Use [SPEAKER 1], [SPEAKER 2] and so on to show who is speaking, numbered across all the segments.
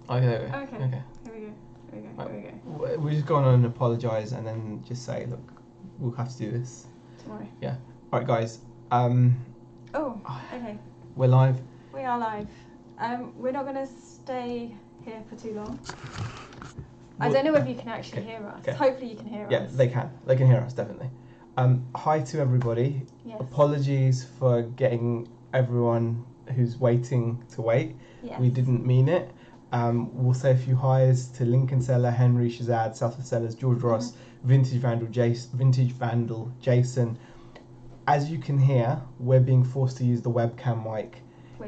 [SPEAKER 1] Okay.
[SPEAKER 2] Here we go. Here we go.
[SPEAKER 1] We're just going on and apologise and then just say, look, we'll have to do this
[SPEAKER 2] tomorrow.
[SPEAKER 1] Yeah. All right, guys.
[SPEAKER 2] Oh, okay.
[SPEAKER 1] We're live.
[SPEAKER 2] We are live. We're not going to stay here for too long. I don't know if you can actually hear us. Okay. Hopefully you can hear us.
[SPEAKER 1] Yeah, they can. They can hear us, definitely. Hi to everybody.
[SPEAKER 2] Yes.
[SPEAKER 1] Apologies for getting everyone who's waiting to wait.
[SPEAKER 2] Yes.
[SPEAKER 1] We didn't mean it. We'll say a few highs to Lincoln Seller, Henry, Shazad, South of Sellers, George Ross, Vintage Vandal, Jason. As you can hear, we're being forced to use the webcam mic.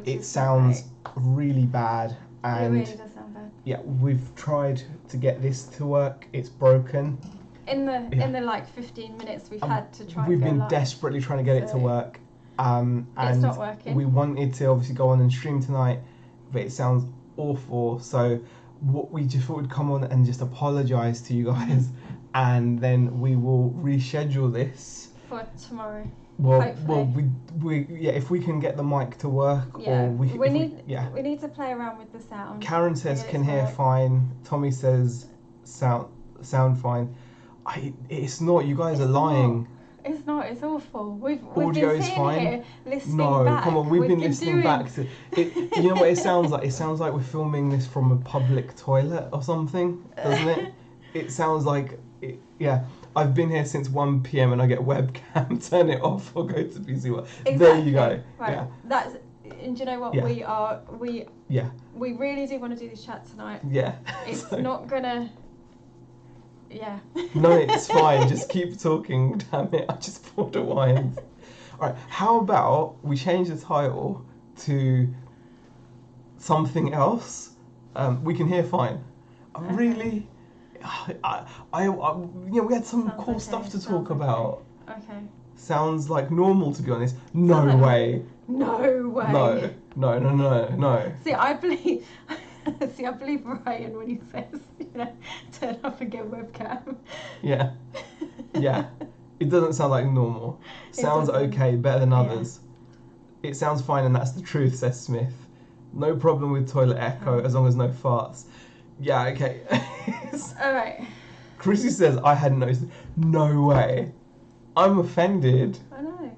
[SPEAKER 1] It sounds really bad. And
[SPEAKER 2] it really does sound bad.
[SPEAKER 1] Yeah, we've tried to get this to work. It's broken.
[SPEAKER 2] In the like 15 minutes we've had to try.
[SPEAKER 1] We've
[SPEAKER 2] and go
[SPEAKER 1] been
[SPEAKER 2] live.
[SPEAKER 1] Desperately trying to get it to work. And
[SPEAKER 2] it's not working.
[SPEAKER 1] We wanted to obviously go on and stream tonight, but it sounds awful. So what we just thought we'd come on and just apologise to you guys, and then we will reschedule this
[SPEAKER 2] for tomorrow.
[SPEAKER 1] Well, we if we can get the mic to work, or we need
[SPEAKER 2] to play around with the sound.
[SPEAKER 1] Karen says can hear fine. Tommy says sound fine. It's not. You guys are lying.
[SPEAKER 2] It's not. It's awful. We've
[SPEAKER 1] Audio
[SPEAKER 2] been
[SPEAKER 1] is fine.
[SPEAKER 2] Here listening back.
[SPEAKER 1] Come on. We've been listening back to it. You know what it sounds like? It sounds like we're filming this from a public toilet or something, doesn't it? It sounds like yeah. I've been here since 1 p.m. and I get webcam. Turn it off or go to busy work.
[SPEAKER 2] Exactly.
[SPEAKER 1] There you go.
[SPEAKER 2] Right.
[SPEAKER 1] Yeah.
[SPEAKER 2] That's. And do you know what we really do want to do this chat tonight.
[SPEAKER 1] Yeah.
[SPEAKER 2] It's not gonna. Yeah.
[SPEAKER 1] No, it's fine. Just keep talking. Damn it! I just poured a wine. All right. How about we change the title to something else? We can hear fine. Really. We had some cool stuff to talk about.
[SPEAKER 2] Okay.
[SPEAKER 1] Sounds like normal, to be honest. No way.
[SPEAKER 2] No way.
[SPEAKER 1] No.
[SPEAKER 2] See, I believe Ryan when he says, turn off and get webcam.
[SPEAKER 1] Yeah. It doesn't sound like normal. Sounds okay, better than others. It sounds fine, and that's the truth, says Smith. No problem with toilet echo as long as no farts. Yeah, okay.
[SPEAKER 2] All right.
[SPEAKER 1] Chrissy says, I hadn't noticed. No way. I'm offended.
[SPEAKER 2] I know.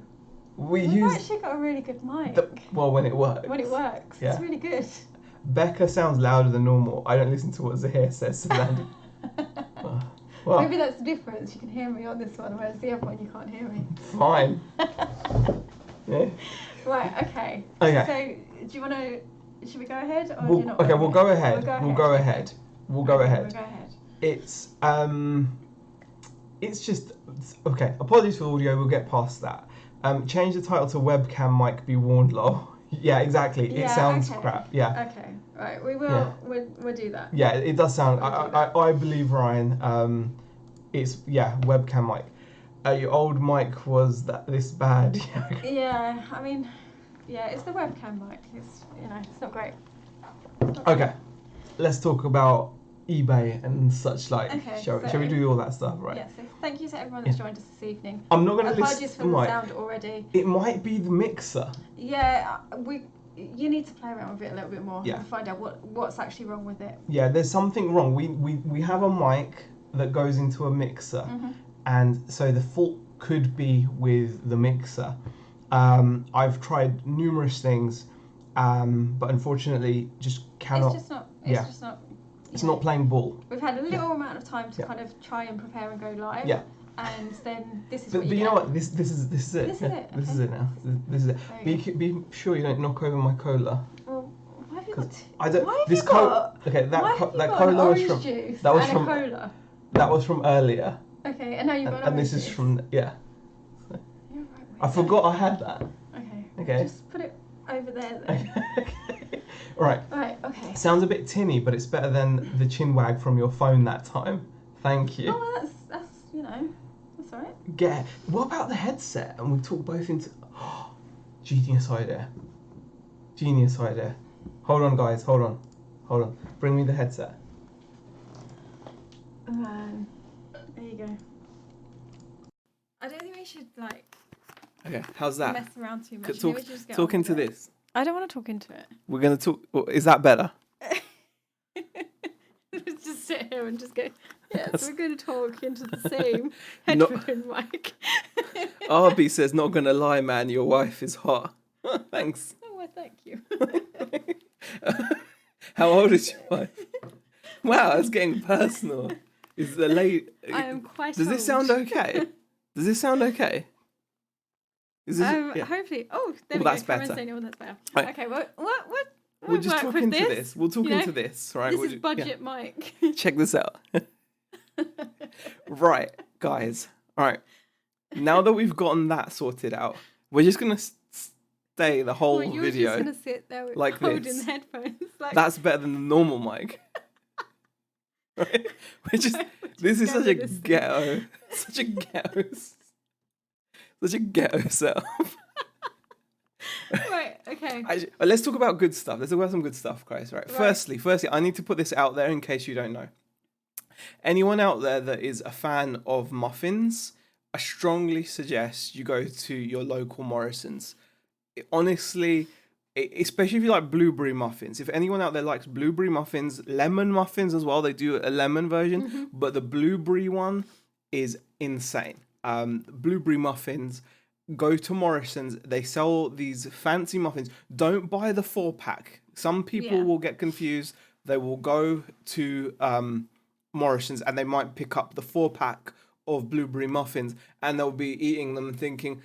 [SPEAKER 1] We've
[SPEAKER 2] actually got a really good mic.
[SPEAKER 1] When it works.
[SPEAKER 2] It's really good.
[SPEAKER 1] Becca sounds louder than normal. I don't listen to what Zahir says, Savannah. Well,
[SPEAKER 2] maybe that's the difference. You can hear me on this one, whereas the other one you can't hear me.
[SPEAKER 1] Fine. Yeah.
[SPEAKER 2] Right, okay.
[SPEAKER 1] Okay.
[SPEAKER 2] So, do you want to... Should we go ahead, or
[SPEAKER 1] do
[SPEAKER 2] you not?
[SPEAKER 1] Okay, we'll go ahead.
[SPEAKER 2] We'll go ahead.
[SPEAKER 1] We'll go ahead.
[SPEAKER 2] We'll go ahead.
[SPEAKER 1] It's just okay. Apologies for the audio. We'll get past that. Change the title to webcam mic be warned, lol. Yeah, exactly. It sounds crap. Yeah.
[SPEAKER 2] Okay. Right. We will. Yeah. We'll do that.
[SPEAKER 1] Yeah, it does sound. I believe Ryan. It's webcam mic. Your old mic was this bad.
[SPEAKER 2] Yeah. I mean, it's the webcam mic. It's it's not great.
[SPEAKER 1] Okay. Let's talk about eBay and such like.
[SPEAKER 2] Okay,
[SPEAKER 1] Shall we do all that stuff, right?
[SPEAKER 2] Yeah, so thank you to everyone that's joined us this evening.
[SPEAKER 1] I'm not going to
[SPEAKER 2] apologies for the sound already.
[SPEAKER 1] It might be the mixer.
[SPEAKER 2] Yeah, you need to play around with it a little bit more
[SPEAKER 1] and
[SPEAKER 2] find out what's actually wrong with it.
[SPEAKER 1] Yeah, there's something wrong. We have a mic that goes into a mixer, and so the fault could be with the mixer. I've tried numerous things, but unfortunately just cannot.
[SPEAKER 2] It's just not. It's just not.
[SPEAKER 1] It's not playing ball.
[SPEAKER 2] We've had a little amount of time to kind of try and prepare and go live.
[SPEAKER 1] Yeah.
[SPEAKER 2] And then this is.
[SPEAKER 1] But you know what? This is it.
[SPEAKER 2] This is it.
[SPEAKER 1] This is it now. This is it. Be sure you don't knock over my cola.
[SPEAKER 2] Well, why have you got?
[SPEAKER 1] I don't.
[SPEAKER 2] Why have
[SPEAKER 1] this
[SPEAKER 2] you got?
[SPEAKER 1] Okay, that
[SPEAKER 2] cola was from. Juice
[SPEAKER 1] that was
[SPEAKER 2] and
[SPEAKER 1] from.
[SPEAKER 2] A cola.
[SPEAKER 1] That was from earlier.
[SPEAKER 2] Okay, and now you've got.
[SPEAKER 1] And this is from
[SPEAKER 2] You're right.
[SPEAKER 1] I forgot I had that.
[SPEAKER 2] Okay. Just put it over there then.
[SPEAKER 1] Okay. Right,
[SPEAKER 2] okay.
[SPEAKER 1] Sounds a bit tinny, but it's better than the Chinwag from your phone that time. Thank you.
[SPEAKER 2] Oh, well, that's that's alright.
[SPEAKER 1] What about the headset? And we talk both into... Genius idea. Hold on, guys, hold on. Bring me the headset.
[SPEAKER 2] There you go. I don't think we should,
[SPEAKER 1] Okay, how's that?
[SPEAKER 2] mess around too much.
[SPEAKER 1] Talk into this.
[SPEAKER 2] I don't want to talk into it.
[SPEAKER 1] We're going to talk... Is that better?
[SPEAKER 2] sit here and just go, yes, we're going to talk into the same
[SPEAKER 3] No-
[SPEAKER 2] headphone mic.
[SPEAKER 3] Arby says, not gonna lie, man, your wife is hot. Thanks.
[SPEAKER 2] Oh, well, thank you.
[SPEAKER 3] How old is your wife? Wow, it's getting personal. Is the late?
[SPEAKER 2] I am quite
[SPEAKER 3] Does this sound
[SPEAKER 2] old.
[SPEAKER 3] okay? Does this sound okay? Is this? Yeah.
[SPEAKER 2] Hopefully. Oh, there
[SPEAKER 3] Well,
[SPEAKER 2] we
[SPEAKER 3] that's
[SPEAKER 2] go. Cameron's
[SPEAKER 3] better.
[SPEAKER 2] saying, oh, that's better.
[SPEAKER 3] Right.
[SPEAKER 2] Okay, well, what?
[SPEAKER 3] We'll just talk
[SPEAKER 2] with
[SPEAKER 3] into
[SPEAKER 2] this.
[SPEAKER 3] this. We'll talk
[SPEAKER 2] You know,
[SPEAKER 3] into this, right?
[SPEAKER 2] This
[SPEAKER 3] We'll
[SPEAKER 2] is
[SPEAKER 3] ju-
[SPEAKER 2] budget mic.
[SPEAKER 3] yeah. Check this out. Right, guys. All right. Now that we've gotten that sorted out, we're just gonna stay the whole
[SPEAKER 2] Well, you're
[SPEAKER 3] video.
[SPEAKER 2] just going to sit there with
[SPEAKER 3] like
[SPEAKER 2] holding
[SPEAKER 3] this.
[SPEAKER 2] the headphones. Like,
[SPEAKER 3] That's better than the normal mic. Right? We're just. This is
[SPEAKER 2] go
[SPEAKER 3] such a
[SPEAKER 2] with this thing.
[SPEAKER 3] ghetto, such a ghetto setup.
[SPEAKER 2] right, okay.
[SPEAKER 3] Actually, let's talk about good stuff. Let's talk about some good stuff, guys. Right. Firstly, I need to put this out there in case you don't know. Anyone out there that is a fan of muffins, I strongly suggest you go to your local Morrison's. Honestly, especially if you like blueberry muffins. If anyone out there likes blueberry muffins, lemon muffins as well, they do a lemon version, but the blueberry one is insane. Blueberry muffins. Go to Morrison's. They sell these fancy muffins. Don't buy the 4-pack. Some people will get confused. They will go to Morrison's and they might pick up the 4-pack of blueberry muffins and they'll be eating them and thinking,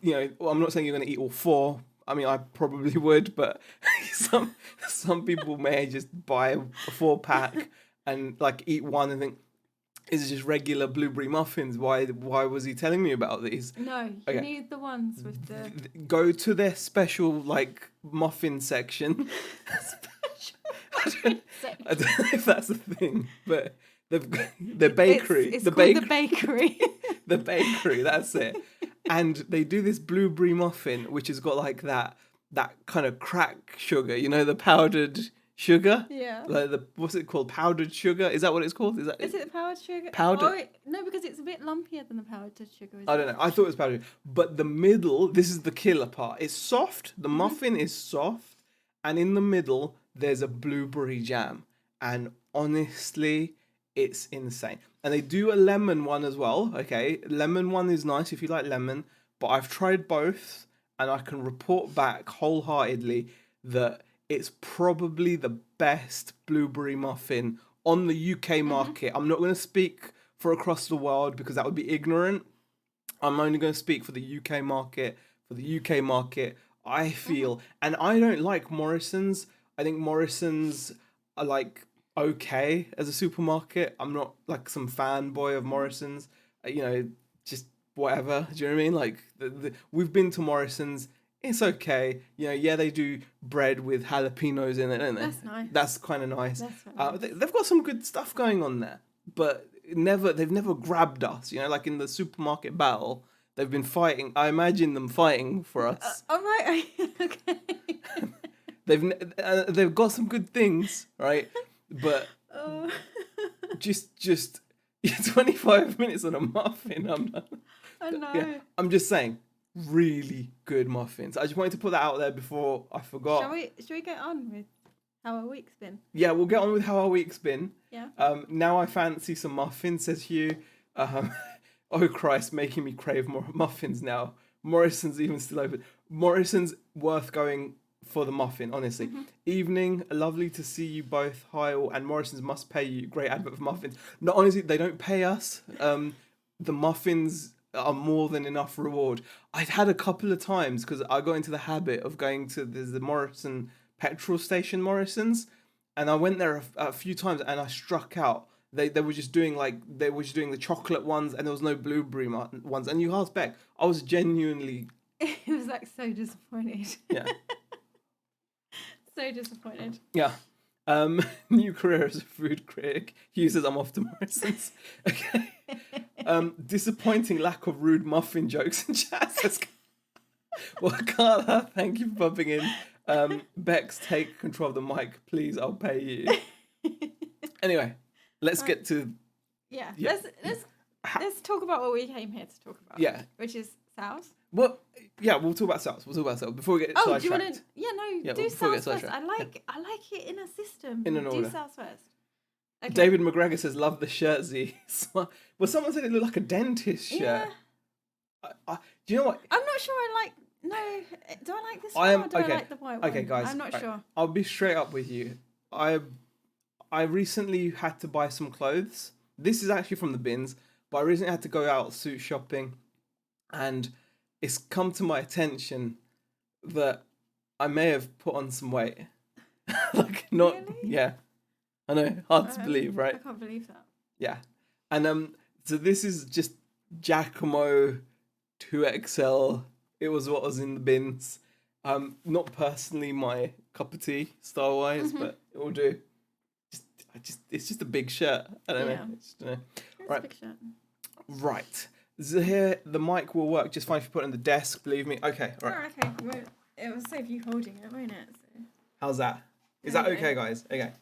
[SPEAKER 3] well, I'm not saying you're going to eat all 4. I mean, I probably would, but some people may just buy a 4-pack and like eat one and think, is it just regular blueberry muffins? Why was he telling me about these?
[SPEAKER 2] No, you need the ones with the...
[SPEAKER 3] Go to their special, like, muffin section. I don't know if that's a thing, but the bakery.
[SPEAKER 2] It's
[SPEAKER 3] the
[SPEAKER 2] called the bakery.
[SPEAKER 3] The bakery, that's it. And they do this blueberry muffin, which has got, like, that kind of crack sugar, the powdered... sugar?
[SPEAKER 2] Yeah.
[SPEAKER 3] Like what's it called? Powdered sugar? Is that what it's called?
[SPEAKER 2] Is it powdered sugar?
[SPEAKER 3] Powdered?
[SPEAKER 2] No, because it's a bit lumpier than the powdered sugar.
[SPEAKER 3] I don't know. I thought it was powdered. But the middle, this is the killer part. It's soft. The muffin is soft. And in the middle, there's a blueberry jam. And honestly, it's insane. And they do a lemon one as well. Okay. Lemon one is nice if you like lemon. But I've tried both. And I can report back wholeheartedly that it's probably the best blueberry muffin on the UK market. I'm not going to speak for across the world because that would be ignorant. I'm only going to speak for the UK market. For the UK market, I feel, and I don't like Morrison's. I think Morrison's are like okay as a supermarket. I'm not like some fanboy of Morrison's. Just whatever. Do you know what I mean? Like we've been to Morrison's. It's okay. They do bread with jalapenos in it, don't they?
[SPEAKER 2] That's nice.
[SPEAKER 3] That's kind of nice.
[SPEAKER 2] That's nice.
[SPEAKER 3] They've got some good stuff going on there, but they've never grabbed us. Like in the supermarket battle, they've been fighting. I imagine them fighting for us.
[SPEAKER 2] All right. Okay.
[SPEAKER 3] They've got some good things, right? But just 25 minutes on a muffin.
[SPEAKER 2] I know.
[SPEAKER 3] Yeah, I'm just saying. Really good muffins. I just wanted to put that out there before I forgot.
[SPEAKER 2] Shall we get on with how our week's been?
[SPEAKER 3] Yeah, we'll get on with how our week's been.
[SPEAKER 2] Yeah.
[SPEAKER 3] Now I fancy some muffins, says Hugh. Oh Christ, making me crave more muffins now. Morrison's even still open. Morrison's worth going for the muffin, honestly. Evening, lovely to see you both. Hi all, and Morrison's must pay you. Great advert for muffins. No, honestly, they don't pay us. The muffins are more than enough reward. I'd had a couple of times because I got into the habit of going to the Morrison petrol station Morrison's, and I went there a few times and I struck out. They were just doing the chocolate ones and there was no blueberry ones. And you asked Beck, I was genuinely.
[SPEAKER 2] It was like so disappointed.
[SPEAKER 3] Yeah.
[SPEAKER 2] So disappointed.
[SPEAKER 3] Yeah. New career as a food critic. Hugh says I'm off to Morrison's. Okay. Disappointing lack of rude muffin jokes in chat. Well, Carla, thank you for popping in. Bex, take control of the mic, please. I'll pay you. Anyway, let's get to.
[SPEAKER 2] Yeah. Let's talk about what we came here to talk about.
[SPEAKER 3] Yeah.
[SPEAKER 2] Which is sales.
[SPEAKER 3] Well, yeah, we'll talk about sales. before we get sidetracked.
[SPEAKER 2] Oh, do you want to? Yeah, no. Do
[SPEAKER 3] before we get
[SPEAKER 2] sales first.
[SPEAKER 3] sidetracked.
[SPEAKER 2] I like it in a system.
[SPEAKER 3] In an order.
[SPEAKER 2] Do sales first. Okay.
[SPEAKER 3] David McGregor says, "Love the shirt, Z." Well, someone said it looked like a dentist shirt.
[SPEAKER 2] Yeah.
[SPEAKER 3] Do you know what?
[SPEAKER 2] I'm not sure I like. No, do I like this one
[SPEAKER 3] I am
[SPEAKER 2] or do
[SPEAKER 3] okay.
[SPEAKER 2] I like the white one?
[SPEAKER 3] Okay, guys.
[SPEAKER 2] I'm not
[SPEAKER 3] right,
[SPEAKER 2] sure.
[SPEAKER 3] I'll be straight up with you. I recently had to buy some clothes. This is actually from the bins, but I recently had to go out suit shopping, and it's come to my attention that I may have put on some weight. Like not,
[SPEAKER 2] Really?
[SPEAKER 3] yeah. I know, hard to believe, right?
[SPEAKER 2] I can't believe that.
[SPEAKER 3] Yeah, and so this is just Giacomo 2XL. It was what was in the bins. Not personally my cup of tea style wise, but it will do. It's just a big shirt. I don't know.
[SPEAKER 2] It's
[SPEAKER 3] Right.
[SPEAKER 2] a big shirt.
[SPEAKER 3] Right. So here the mic will work just fine if you put it on the desk. Believe me. Okay. Right.
[SPEAKER 2] Oh, okay. Well, it will save you holding it, won't it? So.
[SPEAKER 3] How's that? Is
[SPEAKER 2] There
[SPEAKER 3] that
[SPEAKER 2] you go.
[SPEAKER 3] okay, guys? Okay.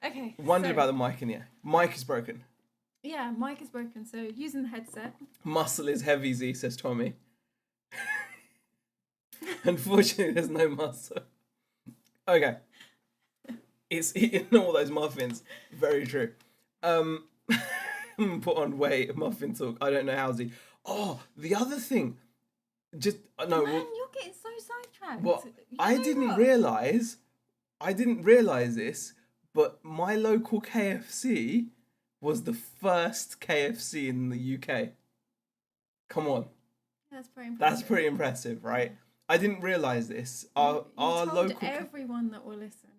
[SPEAKER 2] Okay.
[SPEAKER 3] Wondered
[SPEAKER 2] so,
[SPEAKER 3] about the mic in here. Mic is broken.
[SPEAKER 2] Yeah, mic is broken, so using the headset.
[SPEAKER 3] Muscle is heavy, Z, says Tommy. Unfortunately, there's no muscle. Okay. It's eating all those muffins. Very true. Put on weight, muffin talk. I don't know how, Z. Oh, the other thing. Just, no.
[SPEAKER 2] Man, you're getting so sidetracked.
[SPEAKER 3] Well,
[SPEAKER 2] You
[SPEAKER 3] I
[SPEAKER 2] know
[SPEAKER 3] didn't
[SPEAKER 2] what?
[SPEAKER 3] realise this, but my local KFC was the first KFC in the UK. Come on.
[SPEAKER 2] That's pretty impressive.
[SPEAKER 3] That's pretty impressive, right? I didn't realise this. Our
[SPEAKER 2] told
[SPEAKER 3] local
[SPEAKER 2] everyone that will listen.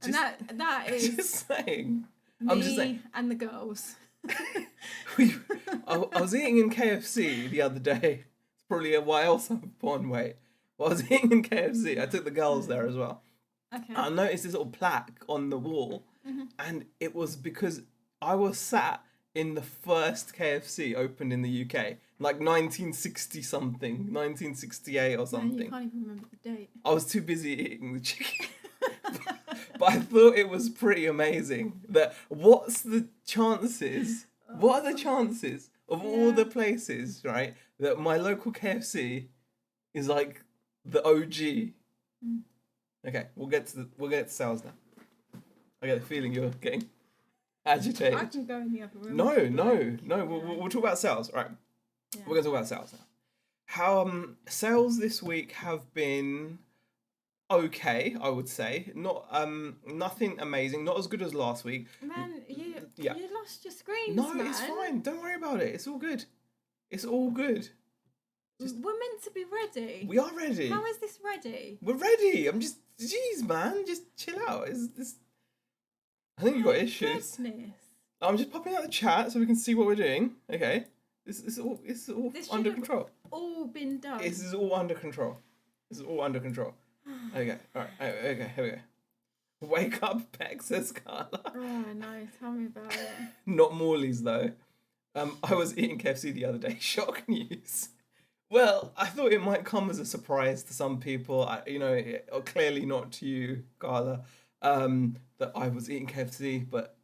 [SPEAKER 3] just,
[SPEAKER 2] And that is
[SPEAKER 3] just saying.
[SPEAKER 2] me
[SPEAKER 3] I'm just saying.
[SPEAKER 2] and the girls.
[SPEAKER 3] I was eating in KFC the other day. It's probably why else I've put on weight. Well, I was eating in KFC. I took the girls there as well.
[SPEAKER 2] Okay.
[SPEAKER 3] I noticed this little plaque on the wall, and it was because I was sat in the first KFC opened in the UK, like 1960 something, 1968 or
[SPEAKER 2] Man,
[SPEAKER 3] something.
[SPEAKER 2] you can't even remember the date.
[SPEAKER 3] I was too busy eating the chicken. But I thought it was pretty amazing that what's the chances? What are the chances of all the places, right, that my local KFC is like the OG? Okay, we'll get to sales now. I get the feeling you're getting agitated.
[SPEAKER 2] I can go in the other room.
[SPEAKER 3] No. We'll talk about sales. All right,
[SPEAKER 2] Yeah.
[SPEAKER 3] we're going to talk about sales now. How sales this week have been okay, I would say. Not nothing amazing. Not as good as last week.
[SPEAKER 2] Man, you
[SPEAKER 3] Yeah.
[SPEAKER 2] you lost your screens,
[SPEAKER 3] No,
[SPEAKER 2] man.
[SPEAKER 3] it's fine. Don't worry about it. It's all good. It's all good.
[SPEAKER 2] We're meant to be ready.
[SPEAKER 3] We are ready.
[SPEAKER 2] How is this ready?
[SPEAKER 3] We're ready. Jeez, man, just chill out. Is this? I think you've got issues.
[SPEAKER 2] Goodness.
[SPEAKER 3] I'm just popping out the chat so we can see what we're doing. Okay, this is all
[SPEAKER 2] This
[SPEAKER 3] under
[SPEAKER 2] should have
[SPEAKER 3] control.
[SPEAKER 2] all been done.
[SPEAKER 3] This is all under control. This is all under control. Okay, all right. Okay, here we go. Wake up, Peck, says Carla.
[SPEAKER 2] Oh no, tell me about it.
[SPEAKER 3] Not Morley's though. I was eating KFC the other day. Shock news. Well, I thought it might come as a surprise to some people. Clearly not to you, Carla. That I was eating KFC, but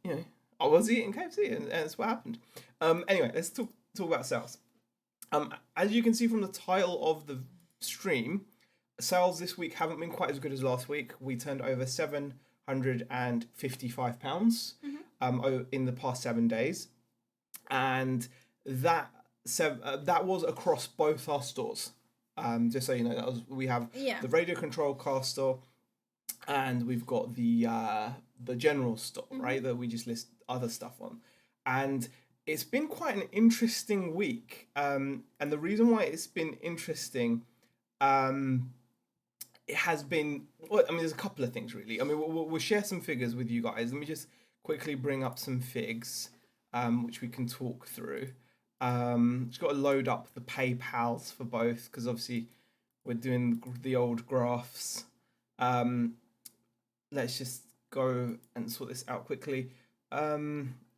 [SPEAKER 3] I was eating KFC, and that's what happened. Anyway, let's talk about sales. As you can see from the title of the stream, sales this week haven't been quite as good as last week. We turned over £755 in the past 7 days, and that was across both our stores. Just so you know, we have the Radio Control car store, and we've got the general store, right, that we just list other stuff on. And it's been quite an interesting week. And the reason why it's been interesting, it has been, there's a couple of things really. We'll share some figures with you guys. Let me just quickly bring up some figs, which we can talk through. Just got to load up the PayPals for both, because obviously we're doing the old graphs. Let's just go and sort this out quickly.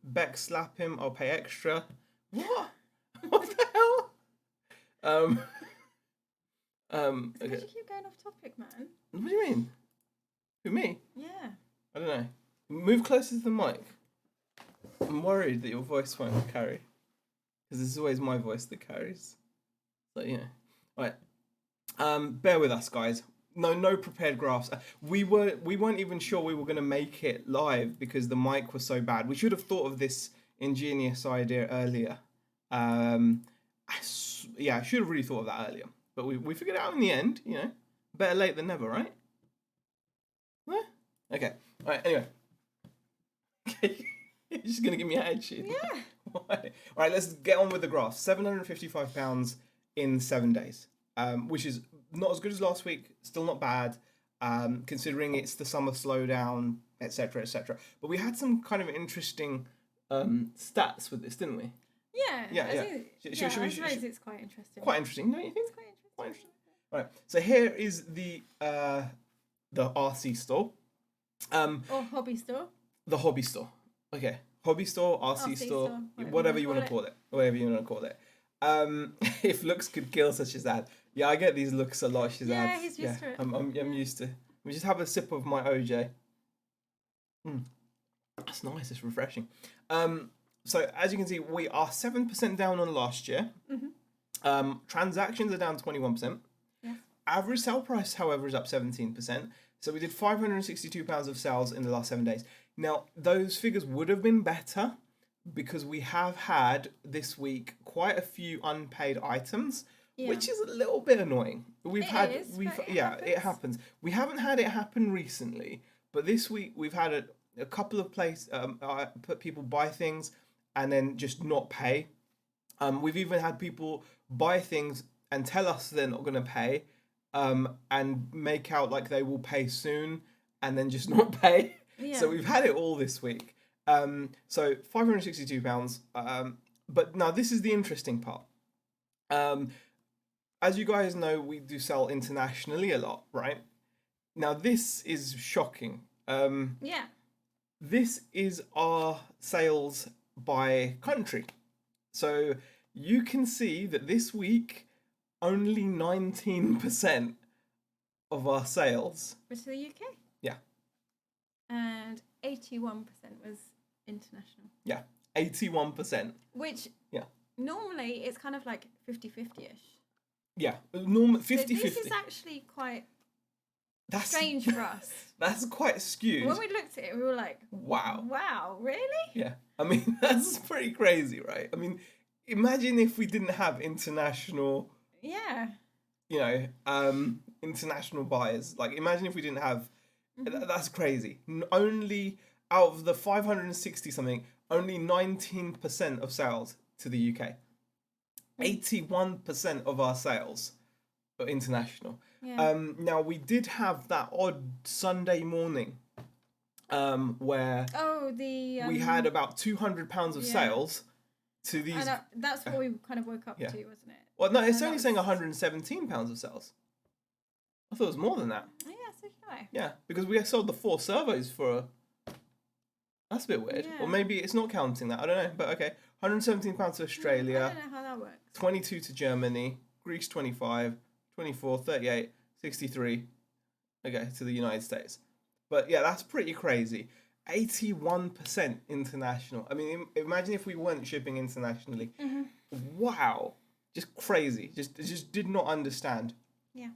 [SPEAKER 3] Beck, slap him, I'll pay extra. What? What the hell?
[SPEAKER 2] It's
[SPEAKER 3] Okay.
[SPEAKER 2] you keep going off topic, man.
[SPEAKER 3] What do you mean? Who, me?
[SPEAKER 2] Yeah.
[SPEAKER 3] I don't know. Move closer to the mic. I'm worried that your voice won't carry. Because it's always my voice that carries. So, Right. Bear with us, guys. no prepared graphs. We weren't even sure we were going to make it live because the mic was so bad. We should have thought of this ingenious idea earlier. I should have really thought of that earlier. But we figured it out in the end. You know, better late than never, right? Yeah. Okay. All right. Anyway. You're just gonna give me a head shit.
[SPEAKER 2] Yeah.
[SPEAKER 3] All right. Let's get on with the graph. £755 in 7 days, which is not as good as last week. Still not bad, considering it's the summer slowdown, etc., etc. But we had some kind of interesting stats with this, didn't we?
[SPEAKER 2] Yeah.
[SPEAKER 3] I
[SPEAKER 2] suppose it's quite interesting.
[SPEAKER 3] Quite interesting, don't you think?
[SPEAKER 2] It's quite interesting.
[SPEAKER 3] Quite interesting. All right. So here is the RC store.
[SPEAKER 2] Or hobby store.
[SPEAKER 3] The hobby store. Okay. Hobby store, RC store, whatever you want to call it. Whatever you want to call it. If looks could kill such as that. Yeah, I get these looks a lot, Shazad.
[SPEAKER 2] Yeah, he's used to it.
[SPEAKER 3] I'm used to. We just have a sip of my OJ. That's nice. It's refreshing. So as you can see, we are 7% down on last year.
[SPEAKER 2] Mm-hmm.
[SPEAKER 3] Transactions are down 21%.
[SPEAKER 2] Yeah.
[SPEAKER 3] Average sale price, however, is up 17%. So we did £562 of sales in the last 7 days. Now, those figures would have been better because we have had this week quite a few unpaid items, which is a little bit annoying. It happens. We haven't had it happen recently, but this week we've had a couple of people buy things and then just not pay. We've even had people buy things and tell us they're not going to pay, and make out like they will pay soon and then just not pay. Yeah. So we've had it all this week. So £562. But now this is the interesting part. As you guys know, we do sell internationally a lot, right? Now this is shocking. This is our sales by country. So you can see that this week, only 19% of our sales
[SPEAKER 2] was to the UK.
[SPEAKER 3] Yeah.
[SPEAKER 2] And 81% was international.
[SPEAKER 3] Yeah, 81%.
[SPEAKER 2] Which normally it's kind of like 50-50-ish.
[SPEAKER 3] Yeah, normal 50-50.
[SPEAKER 2] So this is actually quite strange for us.
[SPEAKER 3] That's quite skewed.
[SPEAKER 2] When we looked at it, we were like, wow, really?
[SPEAKER 3] Yeah, I mean, that's pretty crazy, right? I mean, imagine if we didn't have international...
[SPEAKER 2] Yeah.
[SPEAKER 3] International buyers. Like, imagine if we didn't have... That's crazy. Only out of the 560 something, only 19% of sales to the UK. 81% of our sales are international. Yeah. Now we did have that odd Sunday morning, where we had about £200 of sales to these.
[SPEAKER 2] And that's what we kind of woke up to, wasn't it?
[SPEAKER 3] Well, no, it's only saying £117 of sales. I thought it was more than that.
[SPEAKER 2] Yeah, so did I.
[SPEAKER 3] Yeah, because we sold the 4 servos for. That's a bit weird.
[SPEAKER 2] Yeah.
[SPEAKER 3] Or maybe it's not counting that. I don't know. But okay. £117 to Australia.
[SPEAKER 2] I don't know how that works.
[SPEAKER 3] 22 to Germany. Greece 25. 24, 38, 63. Okay, to the United States. But yeah, that's pretty crazy. 81% international. I mean, imagine if we weren't shipping internationally. Mm-hmm. Wow. Just crazy. Just did not understand.
[SPEAKER 2] Yeah.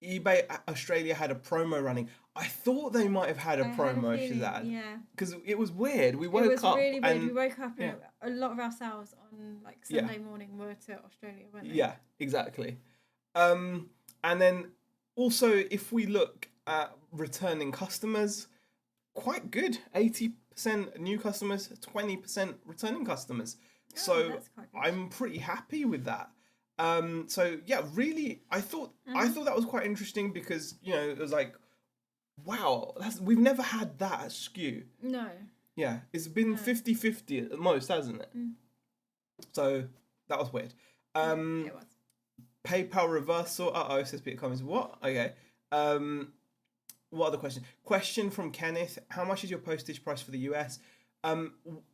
[SPEAKER 3] eBay Australia had a promo running. I thought they might have had a promo, Shazad.
[SPEAKER 2] Yeah.
[SPEAKER 3] Because it was weird. We woke up. It was
[SPEAKER 2] really weird. We woke up and a lot of our sales on like Sunday morning were to Australia, weren't they?
[SPEAKER 3] Yeah, exactly. And then also, if we look at returning customers, quite good. 80% new customers, 20% returning customers. So I'm pretty happy with that. So yeah, really, I thought that was quite interesting because it was like, wow, we've never had that skew.
[SPEAKER 2] No.
[SPEAKER 3] Yeah, it's been 50-50 at most, hasn't it? Mm. So that was weird.
[SPEAKER 2] It was.
[SPEAKER 3] PayPal reversal. Says Peter Cummings. What? Okay. What other question? Question from Kenneth. How much is your postage price for the US?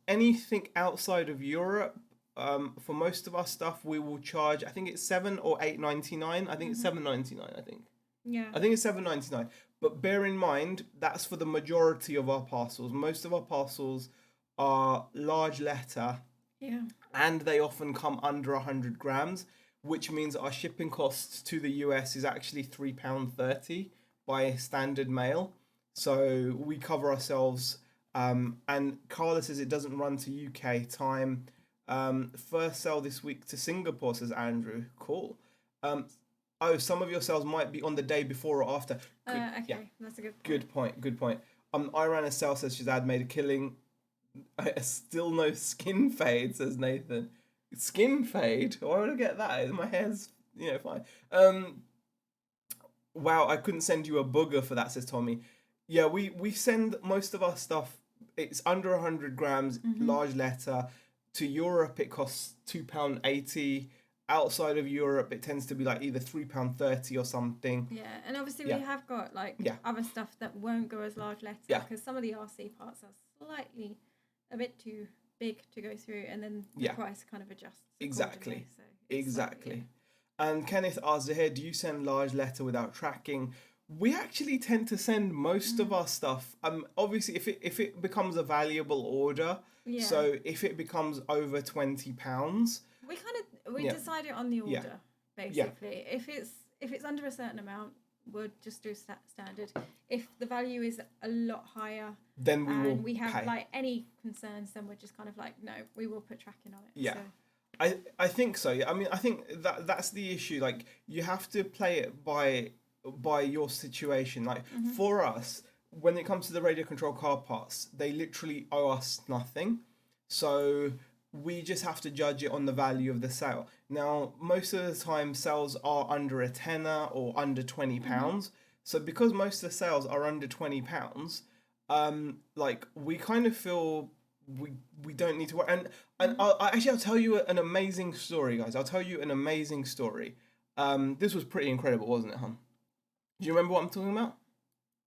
[SPEAKER 3] Anything outside of Europe, for most of our stuff, we will charge. I think it's $7 or $8.99. I think it's $7.99. I think.
[SPEAKER 2] Yeah.
[SPEAKER 3] I think it's $7.99. But bear in mind that's for the majority of our parcels. Most of our parcels are large letter.
[SPEAKER 2] Yeah.
[SPEAKER 3] And they often come under 100 grams. which means our shipping cost to the US is actually £3.30 by standard mail. So we cover ourselves. And Carla says it doesn't run to UK time. First sale this week to Singapore, says Andrew. Cool. Some of your sales might be on the day before or after.
[SPEAKER 2] Okay,
[SPEAKER 3] yeah.
[SPEAKER 2] That's a good point.
[SPEAKER 3] Good point. I ran a sale, says Shazad, made a killing. Still no skin fade, says Nathan. Skin fade? Why would I get that? My hair's, fine. Wow, I couldn't send you a booger for that, says Tommy. Yeah, we send most of our stuff. It's under 100 grams, large letter. To Europe, it costs £2.80. Outside of Europe, it tends to be like either £3.30 or something.
[SPEAKER 2] Yeah, and obviously we have got other stuff that won't go as large letter because some of the RC parts are slightly a bit too big to go through, and then the price kind of adjusts.
[SPEAKER 3] Exactly.
[SPEAKER 2] So
[SPEAKER 3] exactly. And Kenneth asks here, do you send large letter without tracking? We actually tend to send most of our stuff. Obviously, if it becomes a valuable order, so if it becomes over £20,
[SPEAKER 2] we decide it on the order basically. If it's under a certain amount, we'll just do standard. If the value is a lot higher,
[SPEAKER 3] then
[SPEAKER 2] we have
[SPEAKER 3] pay.
[SPEAKER 2] Any concerns, then we're just kind of no, we will put tracking on it.
[SPEAKER 3] Yeah.
[SPEAKER 2] So.
[SPEAKER 3] I think so. I mean, I think that's the issue. Like, you have to play it by your situation. Like, for us, when it comes to the radio control car parts, they literally owe us nothing. So we just have to judge it on the value of the sale. Now, most of the time, sales are under a tenner or under £20. So because most of the sales are under £20, we kind of feel we don't need to worry. And I'll tell you an amazing story, guys. I'll tell you an amazing story. This was pretty incredible, wasn't it, hon? Do you remember what I'm talking about?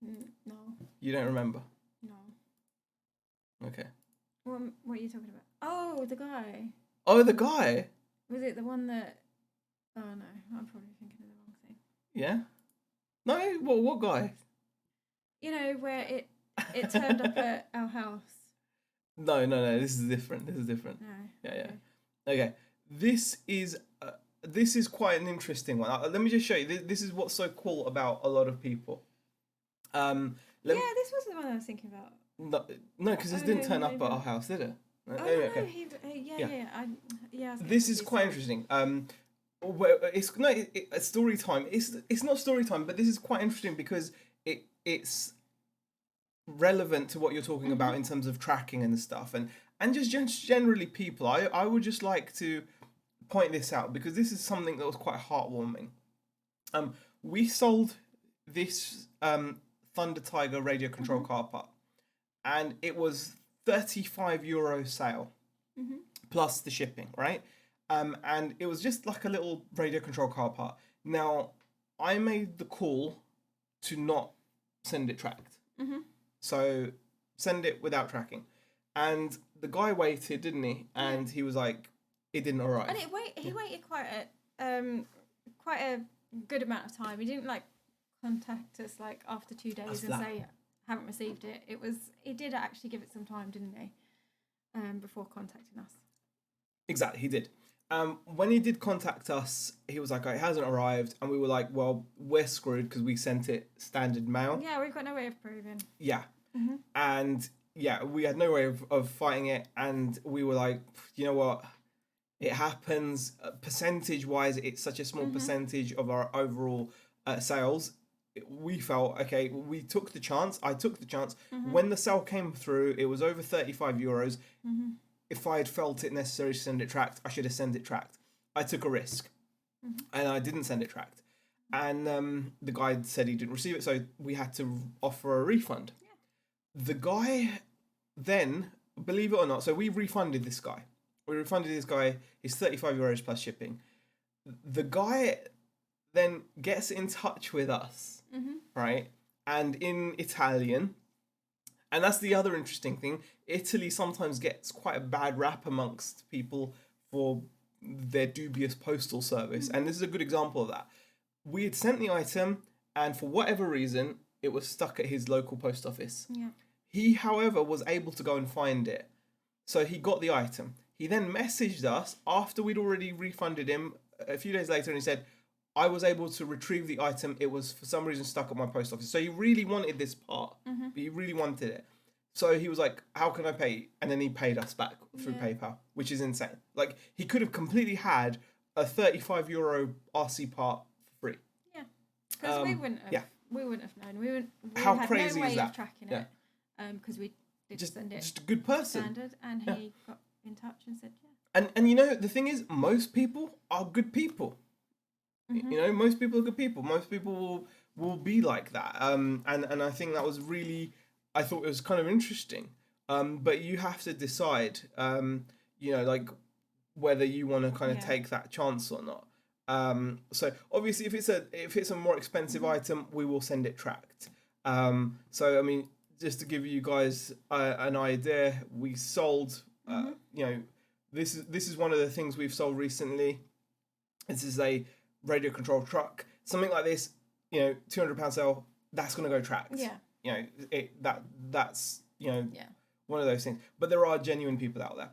[SPEAKER 2] No.
[SPEAKER 3] You don't remember?
[SPEAKER 2] No.
[SPEAKER 3] Okay.
[SPEAKER 2] What are you talking about? Oh, the guy.
[SPEAKER 3] Oh, the guy?
[SPEAKER 2] Was it the one that... Oh, no. I'm probably thinking of the wrong thing.
[SPEAKER 3] Yeah? No? What guy?
[SPEAKER 2] Where it turned up at our house.
[SPEAKER 3] No. This is different.
[SPEAKER 2] No.
[SPEAKER 3] Yeah. Okay. This is quite an interesting one. Let me just show you. This is what's so cool about a lot of people.
[SPEAKER 2] This wasn't the one I was thinking about.
[SPEAKER 3] No, because this didn't turn up at our house, did it? This is quite interesting. It's story time. It's not story time, but this is quite interesting because it's relevant to what you're talking about in terms of tracking and stuff, and just generally people. I would just like to point this out because this is something that was quite heartwarming. We sold this Thunder Tiger radio control car part, and it was €35 sale plus the shipping, right? And it was just like a little radio control car part. Now, I made the call to not send it tracked. So send it without tracking. And the guy waited, didn't he? And he was like, it didn't arrive.
[SPEAKER 2] And he waited quite a good amount of time. He didn't contact us after 2 days and say haven't received it. He did actually give it some time, didn't he? Before contacting us.
[SPEAKER 3] Exactly, he did. When he did contact us, he was like, oh, it hasn't arrived. And we were like, well, we're screwed because we sent it standard mail.
[SPEAKER 2] Yeah, we've got no way of proving.
[SPEAKER 3] Yeah. And we had no way of fighting it. And we were like, you know what? It happens. Percentage-wise, it's such a small percentage of our overall sales. We felt, okay, we took the chance. I took the chance. When the sale came through, it was over €35. If I had felt it necessary to send it tracked, I should have sent it tracked. I took a risk. And I didn't send it tracked. And the guy said he didn't receive it, so we had to offer a refund. The guy then, believe it or not, so we refunded this guy. We refunded this guy his €35 plus shipping. The guy then gets in touch with us, right? And in Italian, and that's the other interesting thing, Italy sometimes gets quite a bad rap amongst people for their dubious postal service. And this is a good example of that. We had sent the item, and for whatever reason, it was stuck at his local post office.
[SPEAKER 2] Yeah.
[SPEAKER 3] He, however, was able to go and find it. So he got the item. He then messaged us after we'd already refunded him a few days later and he said, I was able to retrieve the item. It was for some reason stuck at my post office. So he really wanted this part. He really wanted it. So he was like, how can I pay? And then he paid us back through PayPal, which is insane. Like, he could have completely had a €35 RC part for free.
[SPEAKER 2] Yeah. Because we wouldn't have. We wouldn't have known. We
[SPEAKER 3] How
[SPEAKER 2] had
[SPEAKER 3] crazy
[SPEAKER 2] no way
[SPEAKER 3] is that?
[SPEAKER 2] of tracking it. Because we did send it
[SPEAKER 3] just a good person.
[SPEAKER 2] standard, and he got in touch and said, yeah.
[SPEAKER 3] And you know, the thing is, most people are good people. You know, most people are good people. Most people will be like that. And I think that was really, I thought it was kind of interesting. But you have to decide, you know, like whether you want to kind of take that chance or not. So obviously, if it's a more expensive item, we will send it tracked. So I mean, just to give you guys an idea, we sold, you know, this is one of the things we've sold recently. This is a radio controlled truck. Something like this, you know, £200 sale. That's going to go tracked.
[SPEAKER 2] Yeah.
[SPEAKER 3] You know, that's you know, one of those things. But there are genuine people out there.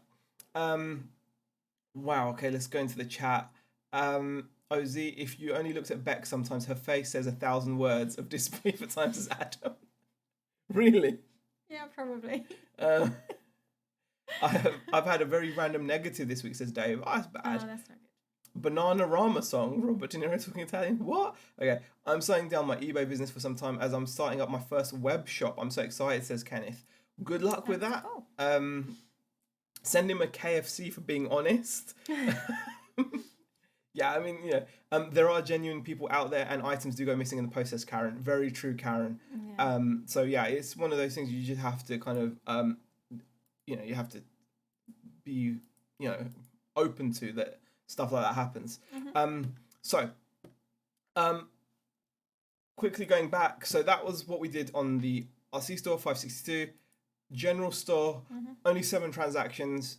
[SPEAKER 3] Wow. Okay, let's go into the chat. OZ, if you only looked at Beck sometimes, her face says 1,000 words of disbelief at times as Adam. Really?
[SPEAKER 2] Yeah, probably.
[SPEAKER 3] I've had a very random negative this week, says Dave. Oh, that's bad.
[SPEAKER 2] Oh, that's not good.
[SPEAKER 3] Banana Rama song, Robert De Niro talking Italian. What? Okay, I'm slowing down my eBay business for some time as I'm starting up my first web shop. I'm so excited, says Kenneth. Good luck with that.
[SPEAKER 2] Cool.
[SPEAKER 3] Send him a KFC for being honest. Yeah, I mean, you know, there are genuine people out there, and items do go missing in the process, Karen. Very true, Karen.
[SPEAKER 2] Yeah.
[SPEAKER 3] So yeah, it's one of those things you just have to kind of, you know, you have to be, you know, open to that. Stuff like that happens. So, quickly going back. So that was what we did on the RC store, 562. General store, only 7 transactions,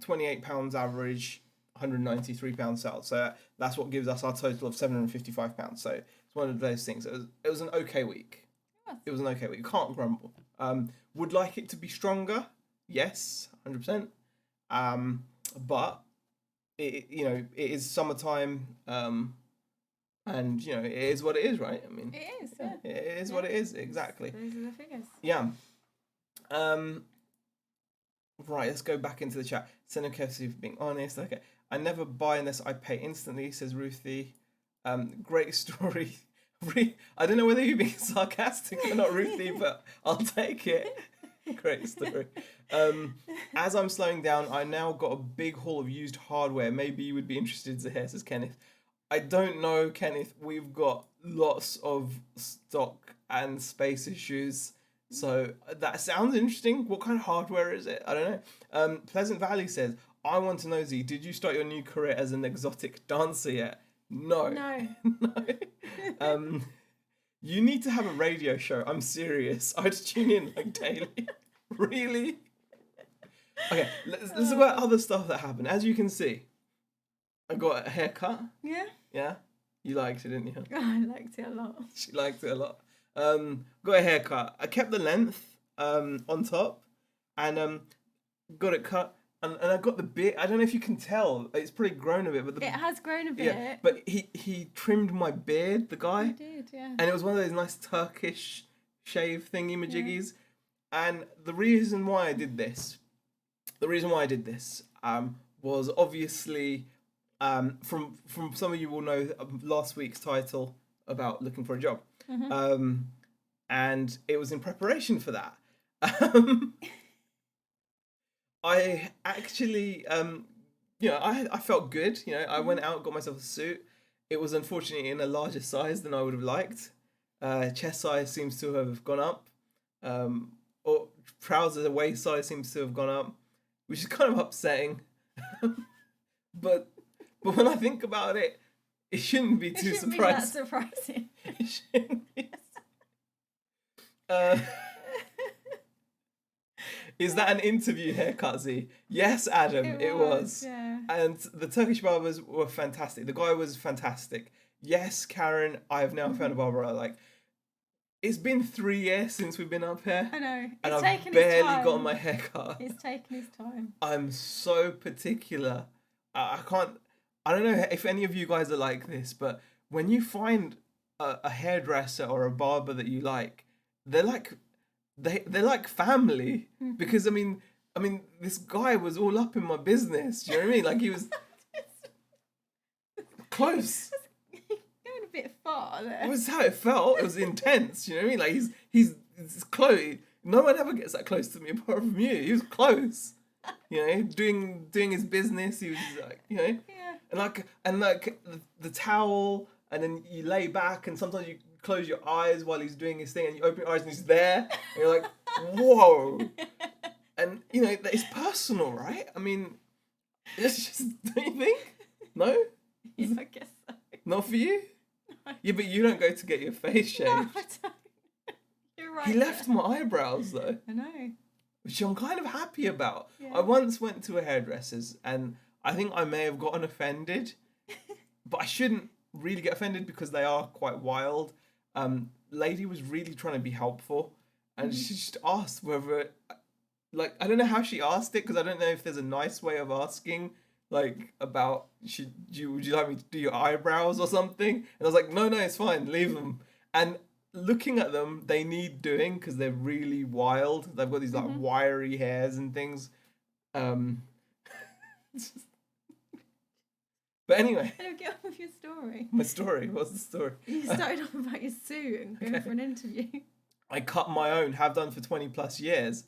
[SPEAKER 3] £28 average, £193 sales. So that's what gives us our total of £755. So it's one of those things. It was an okay week. It was an okay week. Can't grumble. Would like it to be stronger? Yes, 100%. But it, you know, it is summertime, and you know, it is what it is, right? I mean,
[SPEAKER 2] It is. Yeah.
[SPEAKER 3] it is what it is, exactly.
[SPEAKER 2] Those are the figures.
[SPEAKER 3] Yeah. Right, let's go back into the chat. Send a KFC for being honest. Okay, I never buy unless I pay instantly, says Ruthie. Great story. I don't know whether you're being sarcastic or not, Ruthie, but I'll take it. Great story. As I'm slowing down, I now got a big haul of used hardware. Maybe you would be interested to hear, says Kenneth. I don't know, Kenneth. We've got lots of stock and space issues. So that sounds interesting. What kind of hardware is it? I don't know. Pleasant Valley says, I want to know, Z, did you start your new career as an exotic dancer yet? No. No. You need to have a radio show. I'm serious. I'd tune in like daily. Really? Okay, let's talk about other stuff that happened. As you can see, I got a haircut.
[SPEAKER 2] Yeah.
[SPEAKER 3] Yeah? You liked it, didn't you?
[SPEAKER 2] I liked it a lot.
[SPEAKER 3] She liked it a lot. Got a haircut. I kept the length on top and got it cut. And I got the beard. I don't know if you can tell. It's pretty grown a bit. But
[SPEAKER 2] it has grown a bit.
[SPEAKER 3] Yeah, but he trimmed my beard, the guy.
[SPEAKER 2] He did, yeah.
[SPEAKER 3] And it was one of those nice Turkish shave thingy-majiggies. Yeah. And the reason why I did this was obviously, from some of you will know last week's title about looking for a job. And it was in preparation for that. I actually, you know, I felt good. You know, I went out, got myself a suit. It was unfortunately in a larger size than I would have liked. Chest size seems to have gone up. Or trouser waist size seems to have gone up, which is kind of upsetting. but when I think about it, it shouldn't be too surprising.
[SPEAKER 2] Be that surprising.
[SPEAKER 3] It shouldn't be. Is that an interview haircut, Z? Yes, Adam, it was.
[SPEAKER 2] Yeah.
[SPEAKER 3] And the Turkish barbers were fantastic. The guy was fantastic. Yes, Karen, I have now found a barber I like. It's been 3 years since we've been up here.
[SPEAKER 2] I know.
[SPEAKER 3] And I've barely gotten my hair cut.
[SPEAKER 2] It's taken his time.
[SPEAKER 3] I'm so particular. I can't... I don't know if any of you guys are like this, but when you find a hairdresser or a barber that you like, they're like they're like family. Because I mean, this guy was all up in my business. Do you know what I mean? Like he was close.
[SPEAKER 2] Going a bit far there.
[SPEAKER 3] That was how it felt. It was intense. You know what I mean? Like he's close. No one ever gets that close to me apart from you. He was close. You know, doing his business. He was like, you know,
[SPEAKER 2] Yeah.
[SPEAKER 3] and like the towel, and then you lay back, and sometimes you close your eyes while he's doing his thing, and you open your eyes and he's there, and you're like, whoa. And you know, it's personal, right? I mean, it's just, don't you think? No,
[SPEAKER 2] Yeah, I guess so.
[SPEAKER 3] not for you. Yeah, but you don't go to get your face shaved.
[SPEAKER 2] No, I don't. You're right.
[SPEAKER 3] He left my eyebrows though,
[SPEAKER 2] I know.
[SPEAKER 3] which I'm kind of happy about.
[SPEAKER 2] Yeah.
[SPEAKER 3] I once went to a hairdresser's and I think I may have gotten offended, but I shouldn't really get offended because they are quite wild. Lady was really trying to be helpful, and she just asked whether, like, I don't know how she asked it because I don't know if there's a nice way of asking, like, about would you like me to do your eyebrows or something? And I was like, no, it's fine, leave them. And looking at them, they need doing because they're really wild. They've got these like wiry hairs and things. But anyway,
[SPEAKER 2] I don't get on with your story.
[SPEAKER 3] my story. What's the story?
[SPEAKER 2] You started off about your suit and going for an interview.
[SPEAKER 3] I cut my own, have done for 20 plus years.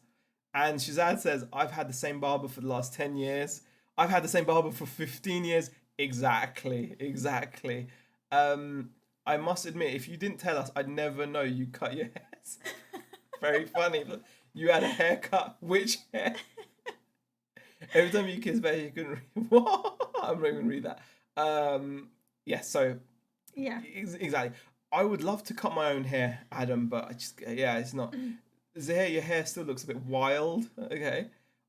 [SPEAKER 3] And Shazad says, I've had the same barber for the last 10 years. I've had the same barber for 15 years. Exactly. I must admit, if you didn't tell us, I'd never know you cut your hairs. Very funny. But you had a haircut. Which hair? Every time you kiss baby, you can read. What? I'm not even gonna read that. Yeah, so.
[SPEAKER 2] Yeah.
[SPEAKER 3] Exactly. I would love to cut my own hair, Adam, but it's not. Your hair still looks a bit wild. Okay.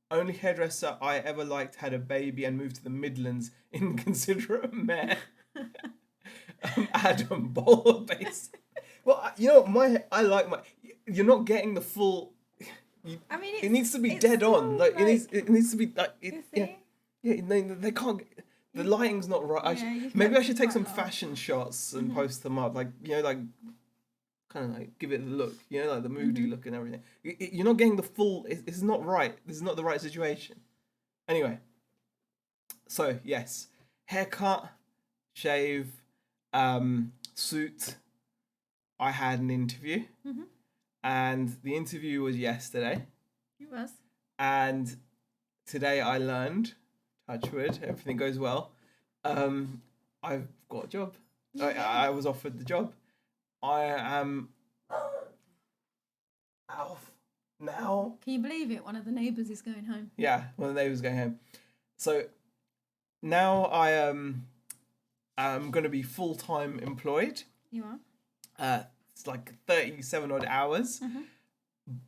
[SPEAKER 3] Only hairdresser I ever liked had a baby and moved to the Midlands. Inconsiderate man. Adam, bowler base. Well, you know, I like my. You're not getting the full.
[SPEAKER 2] I mean,
[SPEAKER 3] it needs to be dead on. Like it needs to be like.
[SPEAKER 2] You see?
[SPEAKER 3] They can't. The lighting's not right. Maybe I should take some fashion shots and post them up. Like, you know, like kind of like give it the look. You know, like the moody look and everything. You're not getting the full. It's not right. This is not the right situation. Anyway. So yes, haircut, shave, suit. I had an interview, and the interview was yesterday.
[SPEAKER 2] It was.
[SPEAKER 3] And today I learned, touch wood, everything goes well. I've got a job. I was offered the job. I am out now.
[SPEAKER 2] Can you believe it? One of the neighbours is going home.
[SPEAKER 3] Yeah, one of the neighbours going home. So now I am going to be full-time employed.
[SPEAKER 2] You are?
[SPEAKER 3] It's like 37 odd hours.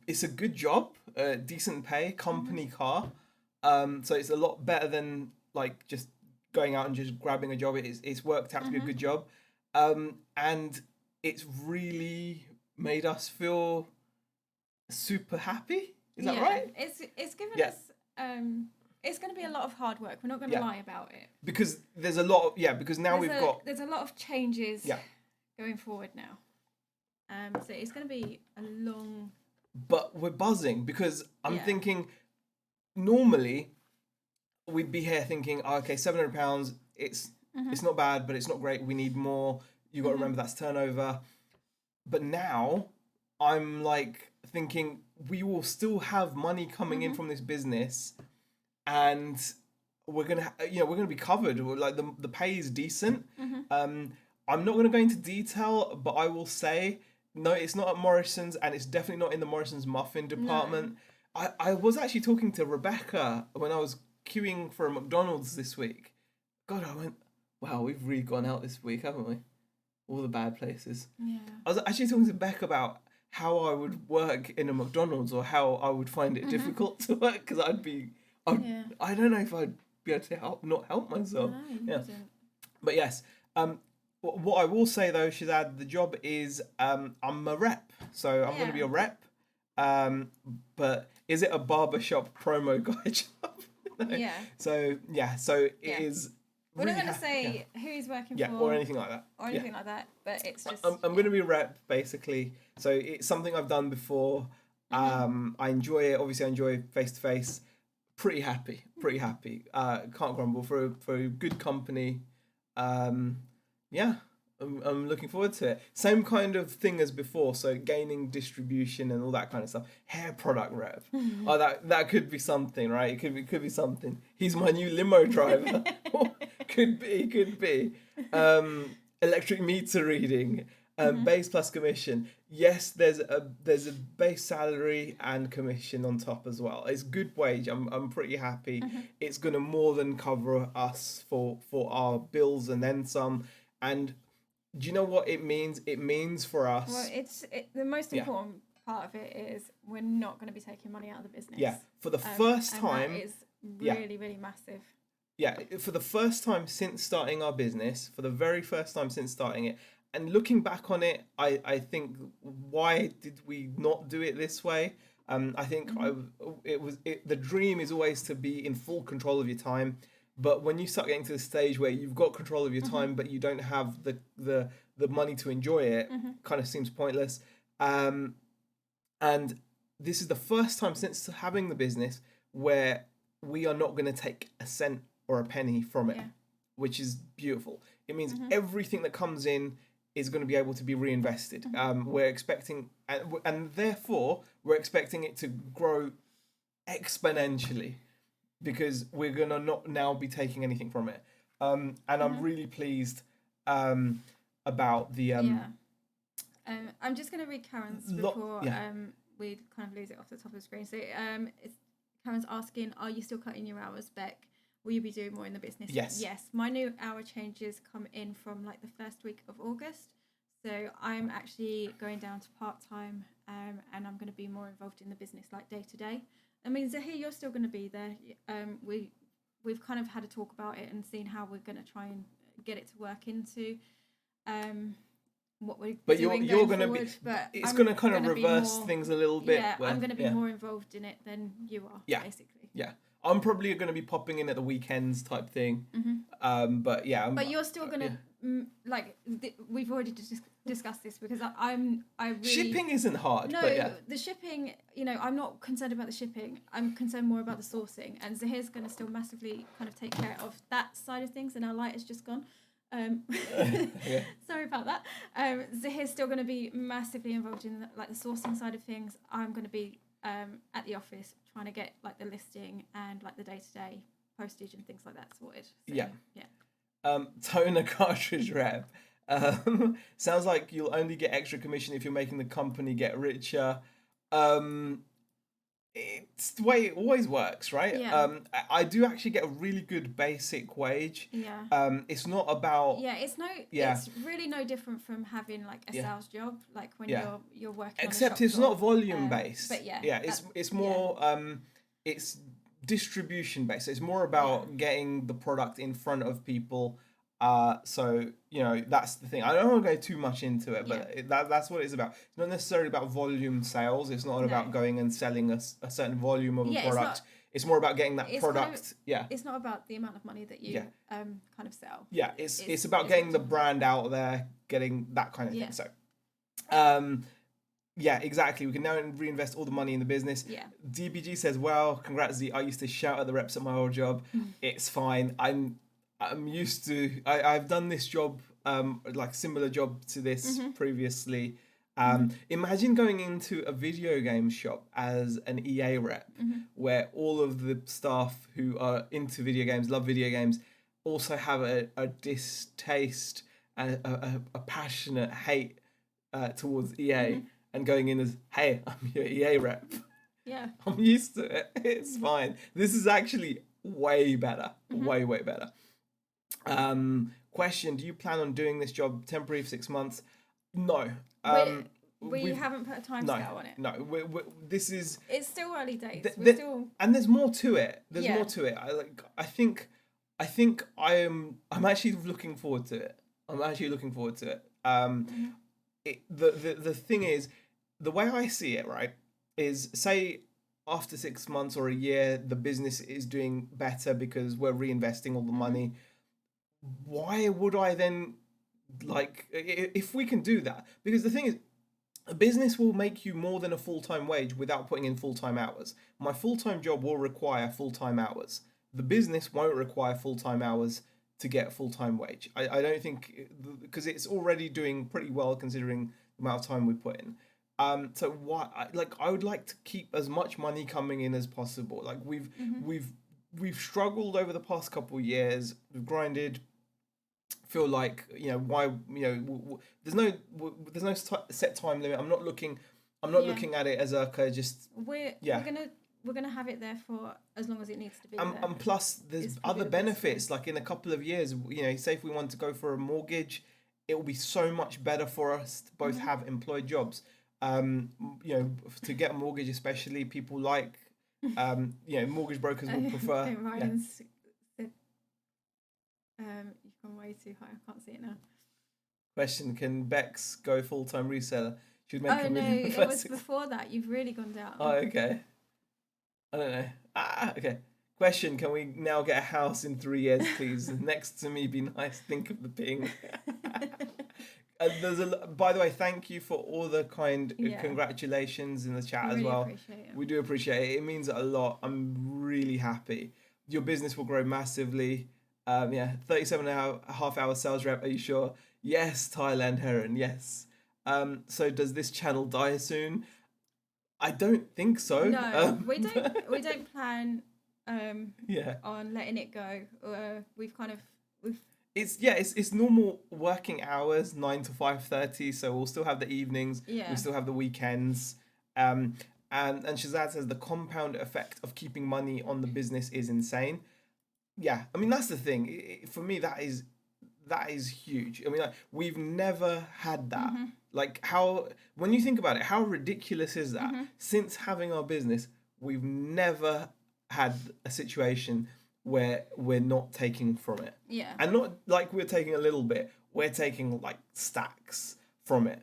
[SPEAKER 3] It's a good job, decent pay, company car. So it's a lot better than like just going out and just grabbing a job. It's worked out to be a good job. And it's really made us feel super happy. Is that right?
[SPEAKER 2] It's given us it's going to be a lot of hard work. We're not going to lie about it.
[SPEAKER 3] Because there's a lot of because now there's
[SPEAKER 2] a lot of changes going forward now. So it's going to be a long.
[SPEAKER 3] But we're buzzing because I'm thinking normally we'd be here thinking, oh, okay, £700, it's not bad, but it's not great. We need more. You got to remember that's turnover. But now I'm like thinking we will still have money coming in from this business, and we're gonna we're gonna be covered. Like the pay is decent. I'm not gonna go into detail, but I will say. No, it's not at Morrison's, and it's definitely not in the Morrison's muffin department. No. I was actually talking to Rebecca when I was queuing for a McDonald's this week. God, I went, wow, we've really gone out this week, haven't we? All the bad places. Yeah. I was actually talking to Beck about how I would work in a McDonald's or how I would find it difficult to work because I don't know if I'd be able to not help myself.
[SPEAKER 2] No,
[SPEAKER 3] But yes, what I will say though, Shazad, the job is I'm a rep, so I'm going to be a rep. But is it a barbershop promo guy job? No.
[SPEAKER 2] Yeah.
[SPEAKER 3] So it is
[SPEAKER 2] We're
[SPEAKER 3] really
[SPEAKER 2] not going to
[SPEAKER 3] happy-
[SPEAKER 2] say who he's working
[SPEAKER 3] yeah,
[SPEAKER 2] for
[SPEAKER 3] or anything like that.
[SPEAKER 2] or anything like that, but it's just.
[SPEAKER 3] I'm going to be rep basically. So it's something I've done before. I enjoy it. Obviously, I enjoy face to face. Pretty happy. Can't grumble for a good company. Yeah, I'm looking forward to it. Same kind of thing as before. So gaining distribution and all that kind of stuff. Hair product rep. Oh, that could be something, right? It could be something. He's my new limo driver. Could be. Electric meter reading. Base plus commission. Yes, there's a base salary and commission on top as well. It's good wage. I'm pretty happy. It's gonna more than cover us for our bills and then some. And do you know what it means? It means for us.
[SPEAKER 2] Well, the most important part of it is we're not going to be taking money out of the business.
[SPEAKER 3] Yeah, for the first time.
[SPEAKER 2] That is really, really massive.
[SPEAKER 3] Yeah, for the first time since starting our business, for the very first time since starting it, and looking back on it, I think, why did we not do it this way? I think the dream is always to be in full control of your time. But when you start getting to the stage where you've got control of your time, but you don't have the money to enjoy it, kind of seems pointless. And this is the first time since having the business where we are not going to take a cent or a penny from it, which is beautiful. It means everything that comes in is going to be able to be reinvested. We're expecting, and therefore we're expecting it to grow exponentially, because we're going to not now be taking anything from it. And I'm really pleased about the...
[SPEAKER 2] I'm just going to read Karen's before we kind of lose it off the top of the screen. So Karen's asking, are you still cutting your hours, Beck? Will you be doing more in the business?
[SPEAKER 3] Yes.
[SPEAKER 2] My new hour changes come in from like the first week of August. So I'm actually going down to part-time and I'm going to be more involved in the business like day to day. I mean, Zahir, you're still going to be there. We've kind of had a talk about it and seen how we're going to try and get it to work into what we're doing. You're going to be. But
[SPEAKER 3] it's going to kind of reverse things a little bit.
[SPEAKER 2] Yeah, I'm going to be more involved in it than you are. Yeah, basically.
[SPEAKER 3] Yeah, I'm probably going to be popping in at the weekends type thing. But yeah.
[SPEAKER 2] But you're still going to we've already discussed this because I really...
[SPEAKER 3] Shipping isn't hard.
[SPEAKER 2] No,
[SPEAKER 3] but yeah.
[SPEAKER 2] The shipping, I'm not concerned about the shipping. I'm concerned more about the sourcing. And Zahir's going to still massively kind of take care of that side of things. And our light has just gone. Sorry about that. Zahir's still going to be massively involved in the sourcing side of things. I'm going to be at the office trying to get like the listing and like the day-to-day postage and things like that sorted. So, yeah.
[SPEAKER 3] Toner cartridge rep. Sounds like you'll only get extra commission if you're making the company get richer. It's the way it always works, right?
[SPEAKER 2] Yeah.
[SPEAKER 3] I do actually get a really good basic wage.
[SPEAKER 2] Yeah.
[SPEAKER 3] It's not about...
[SPEAKER 2] It's really no different from having like a sales job, like when you're working
[SPEAKER 3] Except
[SPEAKER 2] on a shop
[SPEAKER 3] it's
[SPEAKER 2] floor.
[SPEAKER 3] not volume based.
[SPEAKER 2] But
[SPEAKER 3] it's more it's distribution based. It's more about getting the product in front of people. So that's the thing. I don't want to go too much into it, but that's what it's about. It's not necessarily about volume sales. It's not about going and selling a certain volume of a product. It's more about getting that product.
[SPEAKER 2] It's not about the amount of money that you kind of sell.
[SPEAKER 3] Yeah, it's about getting the brand out there, getting that kind of thing. So, exactly. We can now reinvest all the money in the business.
[SPEAKER 2] Yeah.
[SPEAKER 3] DBG says, "Well, congrats, Z. I used to shout at the reps at my old job. It's fine. I'm used to. I've done this job, like similar job to this previously. Imagine going into a video game shop as an EA rep, where all of the staff who are into video games, love video games, also have a distaste and a passionate hate towards EA, and going in as, hey, I'm your EA rep.
[SPEAKER 2] Yeah.
[SPEAKER 3] I'm used to it. It's fine. This is actually way better. Way better. Question: do you plan on doing this job temporary for 6 months? No.
[SPEAKER 2] We haven't put a timescale on it.
[SPEAKER 3] No, this is.
[SPEAKER 2] It's still early days.
[SPEAKER 3] And there's more to it. There's more to it. I think I'm actually looking forward to it. The thing is, the way I see it, right, is say after 6 months or a year, the business is doing better because we're reinvesting all the money. why would I then, like, if we can do that? Because the thing is, a business will make you more than a full-time wage without putting in full-time hours. My full-time job will require full-time hours. The business won't require full-time hours to get a full-time wage. I don't think, because it's already doing pretty well considering the amount of time we put in. So why, I would like to keep as much money coming in as possible. Like we've struggled over the past couple of years. We've grinded. Feel like, why, there's no set time limit. I'm not looking at it as just
[SPEAKER 2] we're gonna have it there for as long as it needs to be.
[SPEAKER 3] And plus there's other benefits, like in a couple of years, say if we want to go for a mortgage, it will be so much better for us to both have employed jobs. To get a mortgage, especially, people like mortgage brokers would prefer.
[SPEAKER 2] You've gone way too high. I can't see it now.
[SPEAKER 3] Question: can Bex go full-time reseller? She'd make
[SPEAKER 2] $1 million. It was before that. You've really gone down.
[SPEAKER 3] Oh, okay. I don't know. Okay. Question: can we now get a house in 3 years, please? Next to me, be nice. Think of the ping. By the way, thank you for all the kind congratulations in the chat as well.
[SPEAKER 2] Appreciate it.
[SPEAKER 3] We do appreciate it. It means a lot. I'm really happy. Your business will grow massively. 37.5 hour sales rep. Are you sure? Yes, Thailand Heron. Yes. So does this channel die soon? I don't think so.
[SPEAKER 2] No, we don't plan. On letting it go.
[SPEAKER 3] It's normal working hours, 9 to 5:30. So we'll still have the evenings.
[SPEAKER 2] Yeah.
[SPEAKER 3] We still have the weekends. And Shazad says the compound effect of keeping money on the business is insane. Yeah, I mean that's the thing. For me, that is huge. I mean, like, we've never had that. Like, when you think about it, how ridiculous is that? Since having our business, we've never had a situation where we're not taking from it.
[SPEAKER 2] Yeah.
[SPEAKER 3] And not like we're taking a little bit. We're taking like stacks from it.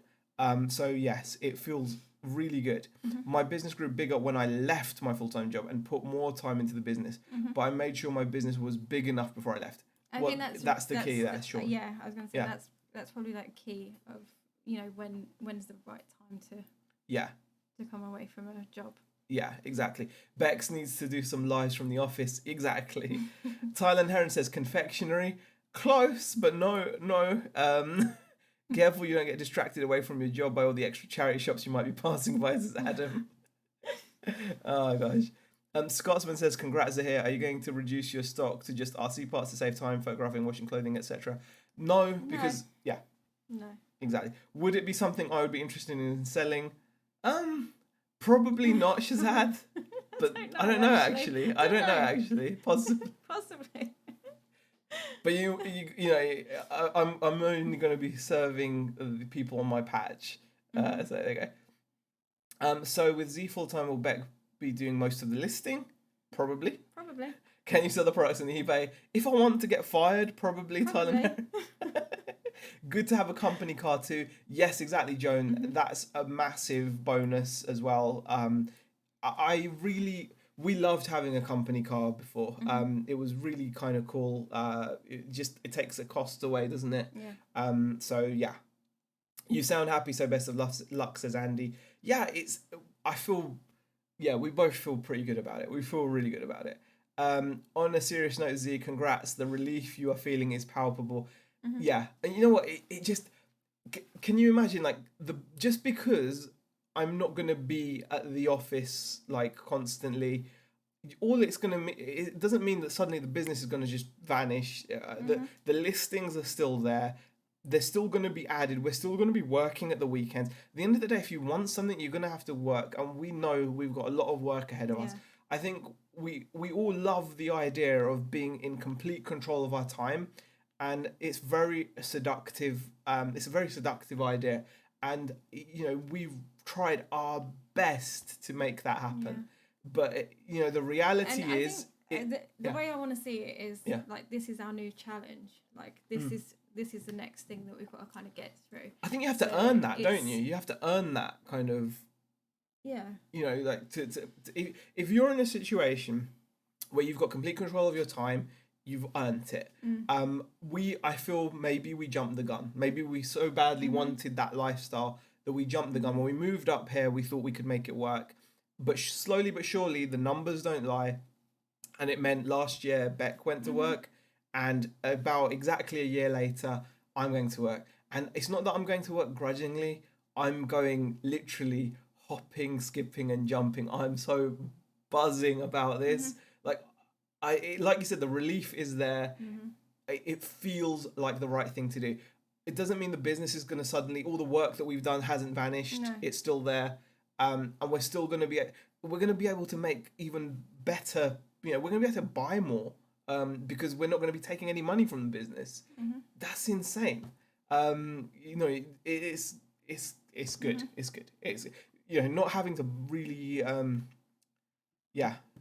[SPEAKER 3] So yes, it feels really good. My business grew bigger when I left my full-time job and put more time into the business. But I made sure my business was big enough before I left.
[SPEAKER 2] I think
[SPEAKER 3] that's the key. That's sure.
[SPEAKER 2] Yeah, I was going to say that's probably like key of when's the right time to come away from a job.
[SPEAKER 3] Yeah, exactly. Bex needs to do some lives from the office. Exactly. Thailand Heron says confectionery. Close, but no. Careful you don't get distracted away from your job by all the extra charity shops you might be passing by, says Adam. Oh, gosh. Scotsman says, congrats, Zahir. Are you going to reduce your stock to just RC parts to save time, photographing, washing clothing, etc.? No, because,
[SPEAKER 2] No.
[SPEAKER 3] Exactly. Would it be something I would be interested in selling? Probably not, Shazad. But I don't know, actually. I don't know, actually. Possibly. But I'm only going to be serving the people on my patch. So there you go. So with Z full-time, will Beck be doing most of the listing? Probably. Can you sell the products on eBay? If I want to get fired, probably. Thailand. Good to have a company car too. Yes, exactly, Joan. That's a massive bonus as well. We loved having a company car before. It was really kind of cool. It takes the cost away, doesn't it?
[SPEAKER 2] Yeah.
[SPEAKER 3] So yeah, you sound happy. So best of luck, says Andy. Yeah, we both feel pretty good about it. We feel really good about it. On a serious note, Z, congrats. The relief you are feeling is palpable. Yeah, and you know what? It just, can you imagine, like, just because I'm not gonna be at the office like constantly, all it's gonna it doesn't mean that suddenly the business is gonna just vanish. The listings are still there. They're still gonna be added. We're still gonna be working at the weekends. At the end of the day, if you want something, you're gonna have to work, and we know we've got a lot of work ahead of us. I think we all love the idea of being in complete control of our time. And it's very seductive. It's a very seductive idea, and we've tried our best to make that happen. But the reality is,
[SPEAKER 2] the way I want to see it is like this is our new challenge. Like this is the next thing that we've got to kind of get through.
[SPEAKER 3] I think you have to earn that, don't you? You have to earn that kind of.
[SPEAKER 2] Yeah.
[SPEAKER 3] Like if you're in a situation where you've got complete control of your time. you've earned it. I feel maybe we jumped the gun. Maybe we so badly wanted that lifestyle that we jumped the gun. When we moved up here, we thought we could make it work. But slowly but surely, the numbers don't lie. And it meant last year, Beck went to work. And about exactly a year later, I'm going to work. And it's not that I'm going to work grudgingly. I'm going literally hopping, skipping, and jumping. I'm so buzzing about this. Like you said, the relief is there. It feels like the right thing to do. It doesn't mean the business is going to suddenly, all the work that we've done hasn't vanished. No. It's still there. And we're still going to be able to make even better, we're going to be able to buy more because we're not going to be taking any money from the business. That's insane. It's good. It's good. It's, not having to really,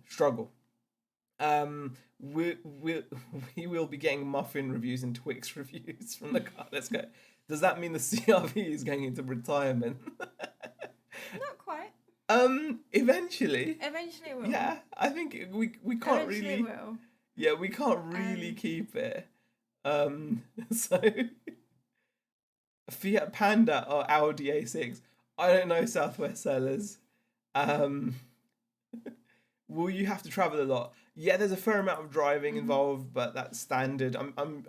[SPEAKER 3] struggle. We will be getting muffin reviews and Twix reviews from the car. Let's go. Does that mean the CRV is going into retirement?
[SPEAKER 2] Not quite.
[SPEAKER 3] Eventually.
[SPEAKER 2] Eventually it will.
[SPEAKER 3] Yeah, I think we can't
[SPEAKER 2] Eventually
[SPEAKER 3] really.
[SPEAKER 2] It will.
[SPEAKER 3] Yeah, we can't really keep it. So Fiat Panda or Audi A6. I don't know, Southwest sellers. Will you have to travel a lot? Yeah, there's a fair amount of driving involved, but that's standard. I'm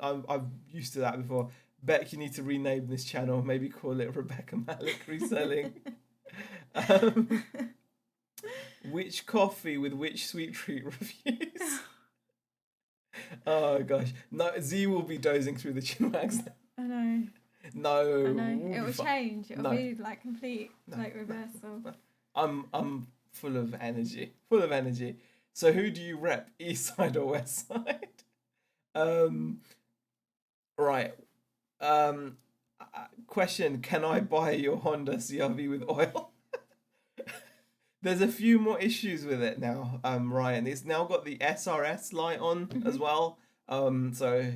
[SPEAKER 3] used to that before. Beck, you need to rename this channel. Maybe call it Rebecca Malik Reselling. Which coffee with which sweet treat reviews? Oh gosh, no. Z will be dozing through the Chinwags.
[SPEAKER 2] I know.
[SPEAKER 3] No.
[SPEAKER 2] I know. It will change. It will be like complete reversal. I'm full of energy. Full of energy. So who do you rep? East side or west side? Right. Question, can I buy your Honda CRV with oil? There's a few more issues with it now, Ryan. It's now got the SRS light on as well. So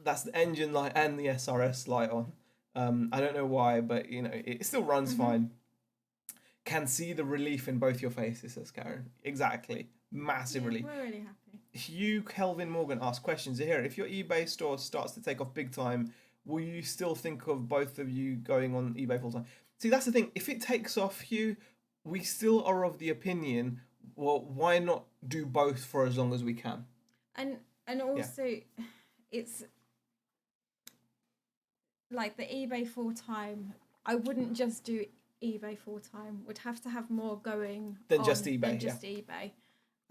[SPEAKER 2] that's the engine light and the SRS light on. I don't know why, but it still runs fine. Can see the relief in both your faces, says Karen. Exactly. Massive relief. We're really happy.
[SPEAKER 3] Hugh Kelvin Morgan asks questions here. If your eBay store starts to take off big time, will you still think of both of you going on eBay full time? See, that's the thing. If it takes off, Hugh, we still are of the opinion, well, why not do both for as long as we can?
[SPEAKER 2] And also, it's like the eBay full time. I wouldn't just do eBay full time. Would have to have more going
[SPEAKER 3] than just eBay.
[SPEAKER 2] Than just eBay.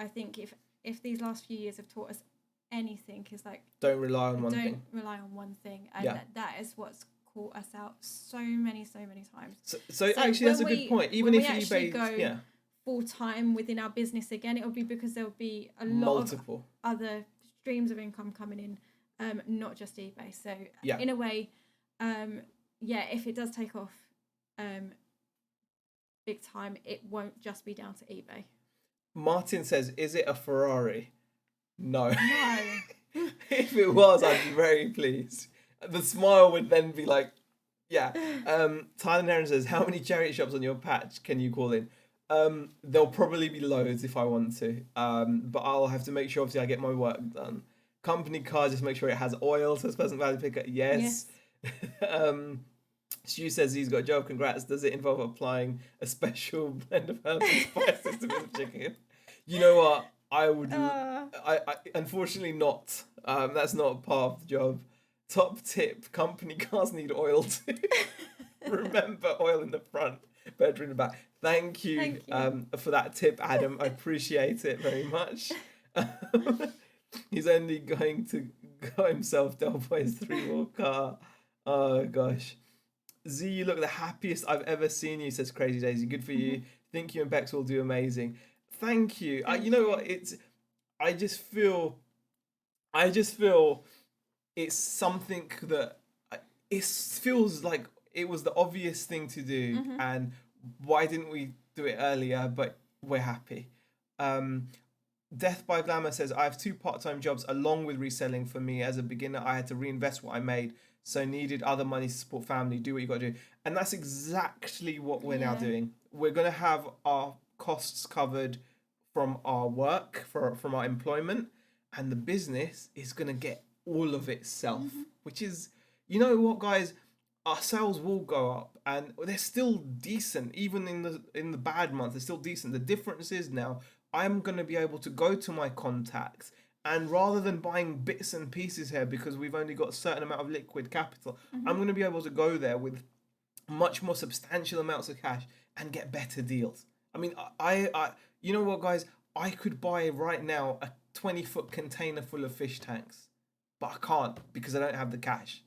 [SPEAKER 2] I think if these last few years have taught us anything, is like
[SPEAKER 3] don't rely on one thing.
[SPEAKER 2] Don't rely on one thing, and that is what's caught us out so many times.
[SPEAKER 3] So actually, that's a good point. Even if eBay go
[SPEAKER 2] full time within our business again, it'll be because there'll be a lot
[SPEAKER 3] multiple
[SPEAKER 2] of other streams of income coming in, not just eBay. So in a way, if it does take off big time, it won't just be down to eBay.
[SPEAKER 3] Martin says, is it a Ferrari? No.
[SPEAKER 2] No.
[SPEAKER 3] If it was, I'd be very pleased. The smile would then be like, yeah. Tyler Nairn says, how many charity shops on your patch can you call in? There'll probably be loads if I want to. But I'll have to make sure, obviously, I get my work done. Company car, just make sure it has oil, so it's Pleasant Valley picker. Yes. Stu says he's got a job. Congrats. Does it involve applying a special blend of herbs and spices to the chicken? You know what? I would. I unfortunately not. That's not part of the job. Top tip: company cars need oil too. Remember, oil in the front, better in the back. Thank you. For that tip, Adam. I appreciate it very much. He's only going to go himself down by his 3-wheel car. Oh gosh. Z, you look the happiest I've ever seen you, says Crazy Daisy. Good for you. Think you and Bex will do amazing. Thank you. You know what? I just feel it's something that it feels like it was the obvious thing to do, and why didn't we do it earlier? But we're happy. Death by Glamour says, I have 2 part-time jobs along with reselling. For me as a beginner, I had to reinvest what I made, so needed other money to support family. Do what you got to do. And that's exactly what we're now doing. We're going to have our costs covered from our work, from our employment. and the business is going to get all of itself, which is, you know what, guys, our sales will go up, and they're still decent, even in the bad months. They're still decent. The difference is now I'm going to be able to go to my contacts, and rather than buying bits and pieces here because we've only got a certain amount of liquid capital, I'm going to be able to go there with much more substantial amounts of cash and get better deals. I mean, I you know what, guys, I could buy right now a 20-foot container full of fish tanks, but I can't because I don't have the cash.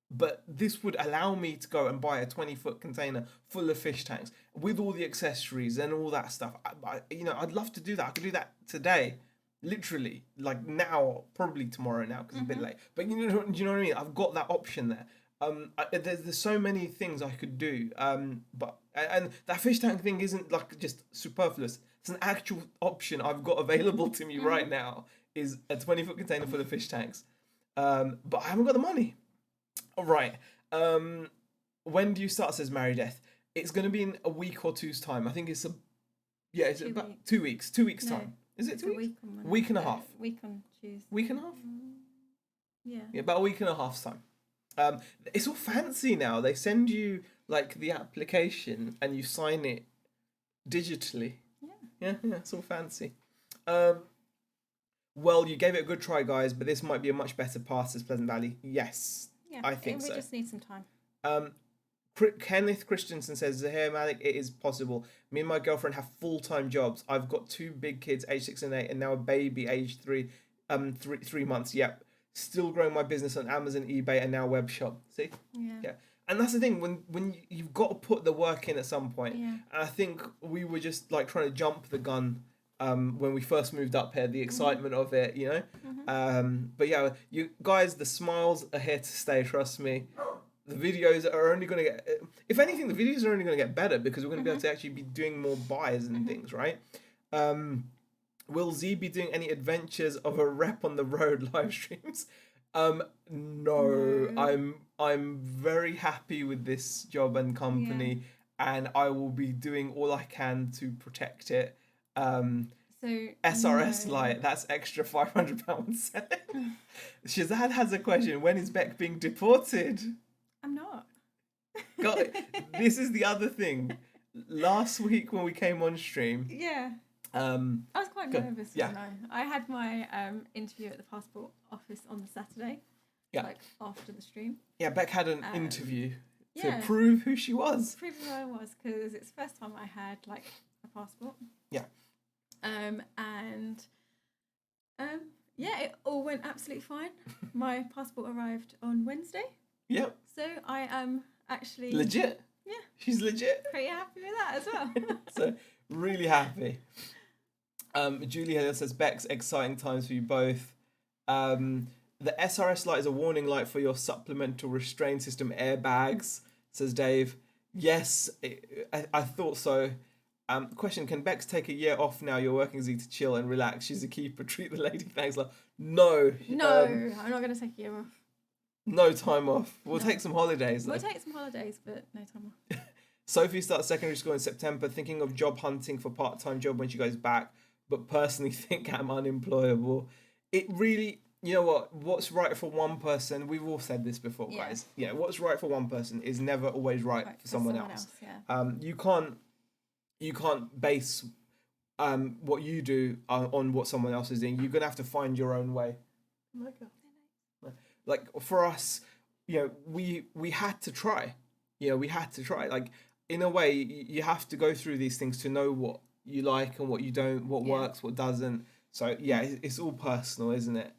[SPEAKER 3] But this would allow me to go and buy a 20-foot container full of fish tanks with all the accessories and all that stuff. I'd love to do that. I could do that today, literally, like now, probably tomorrow now because it's a bit late. But do you know what I mean? I've got that option there. There's so many things I could do. But that fish tank thing isn't like just superfluous. It's an actual option I've got available to me right now. Is a 20-foot container full of fish tanks. But I haven't got the money. All right. When do you start? Says Mary Death. It's going to be in a week or two's time. I think it's it's about 2 weeks. 2 weeks time. Is it 2 weeks? Week and a half.
[SPEAKER 2] Week on Tuesday.
[SPEAKER 3] Week and a half.
[SPEAKER 2] Yeah,
[SPEAKER 3] about a week and a half's time. It's all fancy now. They send you like the application and you sign it digitally. Yeah, it's all fancy. Well, you gave it a good try, guys, but this might be a much better pass as Pleasant Valley. Yes.
[SPEAKER 2] Yeah,
[SPEAKER 3] I think
[SPEAKER 2] we
[SPEAKER 3] so.
[SPEAKER 2] just need some time.
[SPEAKER 3] Kenneth Christensen says, Zahir Malik, it is possible. Me and my girlfriend have full-time jobs. I've got 2 big kids, age 6 and 8, and now a baby, age 3 months. Yep. Still growing my business on Amazon, eBay, and now web shop. See? Yeah. And that's the thing, when you've got to put the work in at some point.
[SPEAKER 2] Yeah.
[SPEAKER 3] And I think we were just like trying to jump the gun when we first moved up here, the excitement of it, you know. But yeah, you guys, the smiles are here to stay, trust me. The videos are only going to get, if anything, the videos are only going to get better because we're going to be able to actually be doing more buys and things, right? Will Z be doing any adventures of a rep on the road live streams? No. I'm very happy with this job and company, and I will be doing all I can to protect it. So SRS Lite, that's extra £500 selling. Shazad has a question. When is Beck being deported?
[SPEAKER 2] I'm not.
[SPEAKER 3] God, this is the other thing. Last week when we came on stream,
[SPEAKER 2] I was quite nervous. I had my interview at the passport office on the Saturday, like after the stream. Yeah,
[SPEAKER 3] Beck had an interview to prove who she was.
[SPEAKER 2] Prove who I was, because it's the first time I had like a passport.
[SPEAKER 3] Yeah.
[SPEAKER 2] It all went absolutely fine. My passport arrived on Wednesday.
[SPEAKER 3] Yep.
[SPEAKER 2] So I am actually
[SPEAKER 3] legit.
[SPEAKER 2] Yeah.
[SPEAKER 3] She's legit.
[SPEAKER 2] Pretty happy with that as well.
[SPEAKER 3] So really happy. Julia says, Bex, exciting times for you both. The SRS light is a warning light for your supplemental restraint system airbags, says Dave. Yes, I thought so. Question, can Bex take a year off now? You're working Z to chill and relax. She's a keeper. Treat the lady. Thanks. No.
[SPEAKER 2] No, I'm not going to take a year off.
[SPEAKER 3] No time off. We'll take some holidays, though.
[SPEAKER 2] We'll take some holidays, but no time off.
[SPEAKER 3] Sophie starts secondary school in September, thinking of job hunting for part-time job when she goes back, but personally think I'm unemployable. It really, you know what? What's right for one person, we've all said this before, guys. Yeah, what's right for one person is never always right for someone else. You can't base what you do on what someone else is doing. You're going to have to find your own way. Oh my God. Like for us, we had to try. We had to try. Like in a way, you have to go through these things to know what you like and what you don't, what works, what doesn't. So it's all personal, isn't it?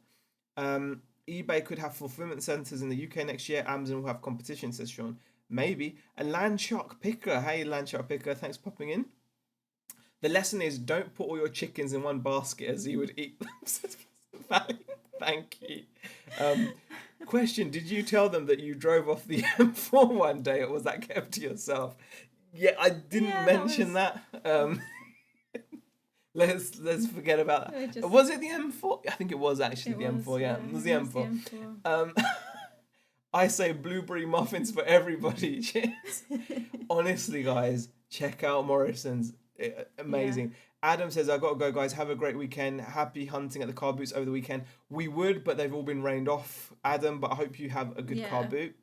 [SPEAKER 3] eBay could have fulfillment centers in the UK next year. Amazon will have competition, says Sean. Maybe. A Landshark Picker. Hey, Landshark Picker, thanks for popping in. The lesson is don't put all your chickens in one basket as you would eat them. Thank you. Question, did you tell them that you drove off the M4 one day, or was that kept to yourself? Yeah, I didn't mention that. Let's forget about that. Was it the M4? I think it was actually the M4, yeah. It was the M4. I say blueberry muffins for everybody. Cheers. Honestly, guys, check out Morrison's. Amazing. Adam says, "I got to go, guys. Have a great weekend. Happy hunting at the car boots over the weekend." We would, but they've all been rained off, Adam. But I hope you have a good car boot.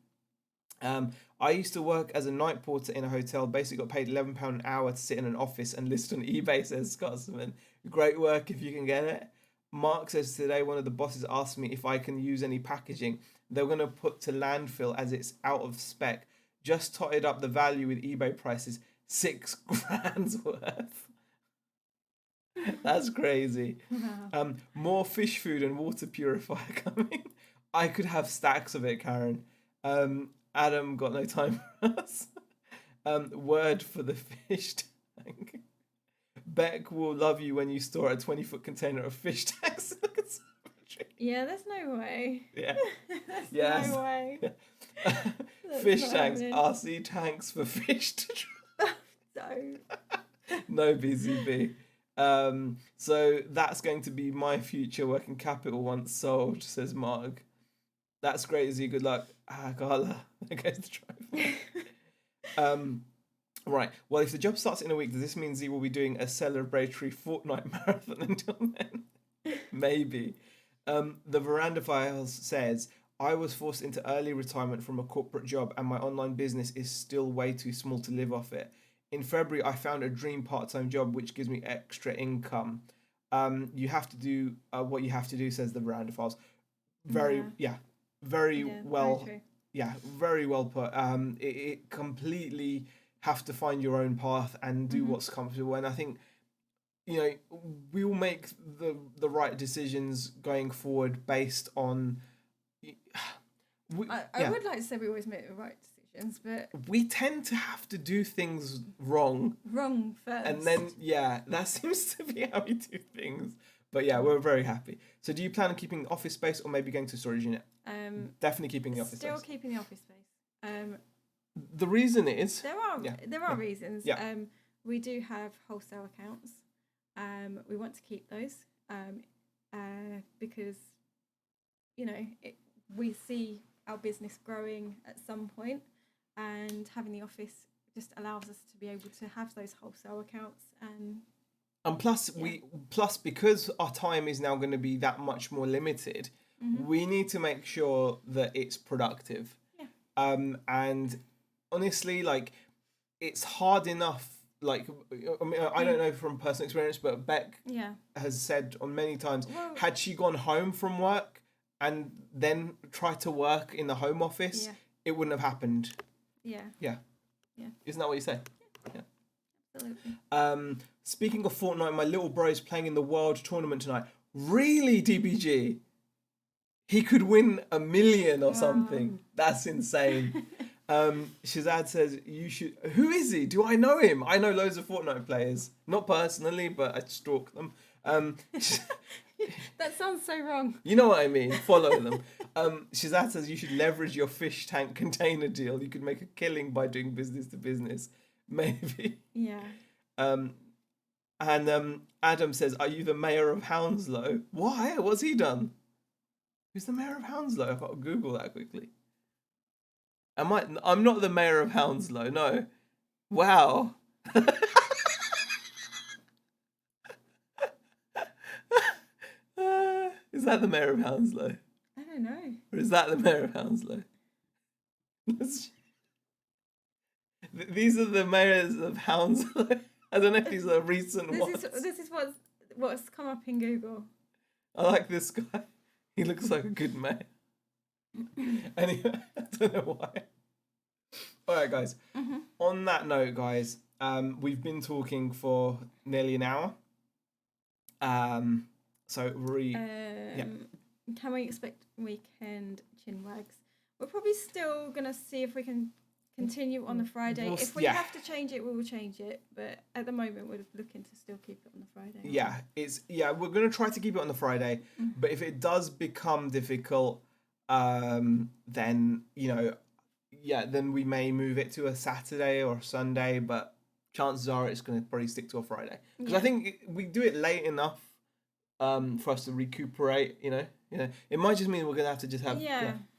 [SPEAKER 3] I used to work as a night porter in a hotel. Basically, got paid £11 an hour to sit in an office and list on eBay. Says Scotsman. Great work if you can get it. Mark says, today one of the bosses asked me if I can use any packaging they're going to put to landfill as it's out of spec. Just totted up the value with eBay prices, $6,000 worth. That's crazy.
[SPEAKER 2] Wow.
[SPEAKER 3] More fish food and water purifier coming. I could have stacks of it, Karen. Adam got no time for us. Word for the fish tank. Beck will love you when you store a 20-foot container of fish tanks.
[SPEAKER 2] Yeah, there's no way.
[SPEAKER 3] Yeah.
[SPEAKER 2] There's
[SPEAKER 3] Yes.
[SPEAKER 2] no way.
[SPEAKER 3] Fish
[SPEAKER 2] not
[SPEAKER 3] tanks,
[SPEAKER 2] happening.
[SPEAKER 3] RC tanks for fish to try.
[SPEAKER 2] Don't.
[SPEAKER 3] No BCB. So that's going to be my future working capital once sold, says Marg. That's great, Z. Good luck. Carla. There goes the tripod. Right. Well, if the job starts in a week, does this mean Z will be doing a celebratory fortnight marathon until then? Maybe. The Veranda Files says, I was forced into early retirement from a corporate job and my online business is still way too small to live off it. In February, I found a dream part-time job which gives me extra income. You have to do what you have to do, says the Veranda Files. Very well.
[SPEAKER 2] Very true.
[SPEAKER 3] Yeah, very well put. It completely have to find your own path and do what's comfortable. And I think, you know, we will make the right decisions going forward based on.
[SPEAKER 2] I would like to say we always make the right decisions, but
[SPEAKER 3] we tend to have to do things wrong
[SPEAKER 2] first.
[SPEAKER 3] and then that seems to be how we do things. But yeah, we're very happy. So do you plan on keeping the office space or maybe going to storage unit? Definitely keeping the office space.
[SPEAKER 2] Still keeping the office space.
[SPEAKER 3] The reason is
[SPEAKER 2] there are reasons.
[SPEAKER 3] Yeah.
[SPEAKER 2] We do have wholesale accounts. We want to keep those because, you know, we see our business growing at some point, and having the office just allows us to be able to have those wholesale accounts. And plus because our time is now going to be that much more limited, we need to make sure that it's productive. Yeah. And honestly, like, it's hard enough. Like, I mean, I don't know from personal experience, but Beck has said on many times, had she gone home from work and then tried to work in the home office, it wouldn't have happened. Yeah. Isn't that what you say? Yeah. Absolutely.
[SPEAKER 3] Speaking of Fortnite, my little bro is playing in the World Tournament tonight. Really, DBG? He could win $1 million or something. That's insane. Shazad says, you should... Who is he? Do I know him? I know loads of Fortnite players. Not personally, but I stalk them.
[SPEAKER 2] That sounds so wrong.
[SPEAKER 3] You know what I mean. Follow them. Shazad says, you should leverage your fish tank container deal. You could make a killing by doing business to business. Maybe.
[SPEAKER 2] Yeah.
[SPEAKER 3] And Adam says, are you the mayor of Hounslow? Why? What's he done? Who's the mayor of Hounslow? I've got to Google that quickly. I'm not the mayor of Hounslow, no. Wow. Is that the mayor of Hounslow?
[SPEAKER 2] I don't know.
[SPEAKER 3] Or is that the mayor of Hounslow? These are the mayors of Hounslow. I don't know if these are recent ones.
[SPEAKER 2] This is what's come up in Google.
[SPEAKER 3] I like this guy. He looks like a good mayor. Anyway, I don't know why. All right, guys. On that note, guys, we've been talking for nearly an hour. So
[SPEAKER 2] can we expect weekend Chinwags? We're probably still gonna see if we can continue on the Friday. If we have to change it, we will change it. But at the moment, we're looking to still keep it on the Friday.
[SPEAKER 3] Yeah, we're gonna try to keep it on the Friday. But if it does become difficult, then then we may move it to a Saturday or a Sunday. But chances are it's gonna probably stick to a Friday because I think we do it late enough for us to recuperate. You know, it might just mean we're gonna have to just have.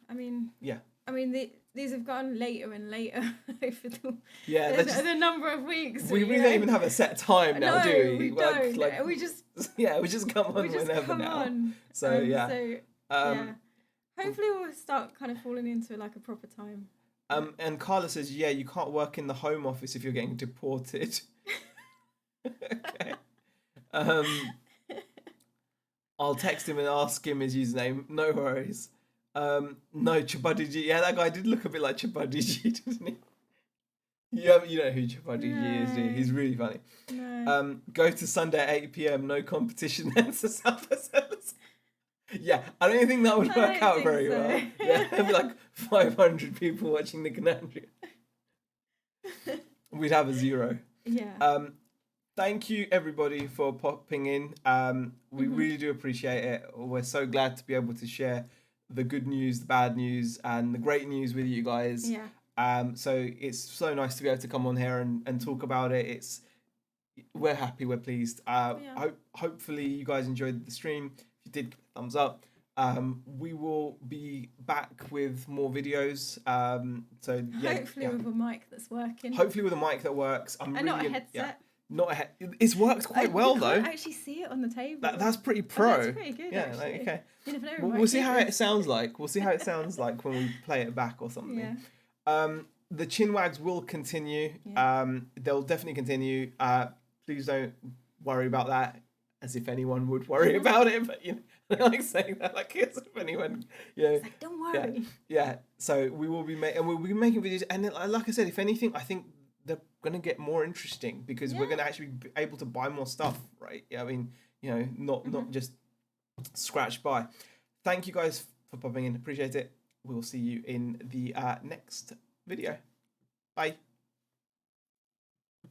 [SPEAKER 2] I mean, these have gone later and later over the number of weeks.
[SPEAKER 3] We really don't even have a set time now, do we?
[SPEAKER 2] We don't. We just
[SPEAKER 3] we just come on whenever now. So
[SPEAKER 2] hopefully we'll start kind of falling into like a proper time.
[SPEAKER 3] And Carla says, yeah, you can't work in the Home Office if you're getting deported. Okay. I'll text him and ask him his username. No worries. No, Chibadiji. Yeah, that guy did look a bit like Chibadiji, didn't he? Yeah, you know who Chibadiji is, do you? He's really funny.
[SPEAKER 2] No.
[SPEAKER 3] Go to Sunday at 8 p.m. No competition ends for South Sellers. Yeah, I don't think that would work out very well. Yeah, there'd be like 500 people watching the Canandria. We'd have a 0.
[SPEAKER 2] Yeah.
[SPEAKER 3] Thank you everybody for popping in. We really do appreciate it. We're so glad to be able to share the good news, the bad news, and the great news with you guys.
[SPEAKER 2] Yeah.
[SPEAKER 3] So it's so nice to be able to come on here and talk about it. We're happy, we're pleased. Hopefully you guys enjoyed the stream. If you did, give it a thumbs up. We will be back with more videos.
[SPEAKER 2] Hopefully with a mic that's working.
[SPEAKER 3] Hopefully with a mic that works.
[SPEAKER 2] Not a headset.
[SPEAKER 3] It's worked quite well though.
[SPEAKER 2] I can't actually see it on the table.
[SPEAKER 3] That's pretty pro.
[SPEAKER 2] That's pretty good.
[SPEAKER 3] Yeah.
[SPEAKER 2] Actually.
[SPEAKER 3] Okay.
[SPEAKER 2] You never know.
[SPEAKER 3] We'll see how it sounds like. We'll see how it sounds like when we play it back or something.
[SPEAKER 2] Yeah.
[SPEAKER 3] The Chinwags will continue.
[SPEAKER 2] Yeah.
[SPEAKER 3] They'll definitely continue. Please don't worry about that, as if anyone would worry about it. But I like saying that, like as if anyone.
[SPEAKER 2] It's like, don't worry.
[SPEAKER 3] Yeah. So we will be we'll be making videos, and then, like I said, if anything, I think they're gonna get more interesting because we're gonna actually be able to buy more stuff, right? Yeah, I mean, not just scratch by. Thank you guys for popping in. Appreciate it. We'll see you in the next video. Bye.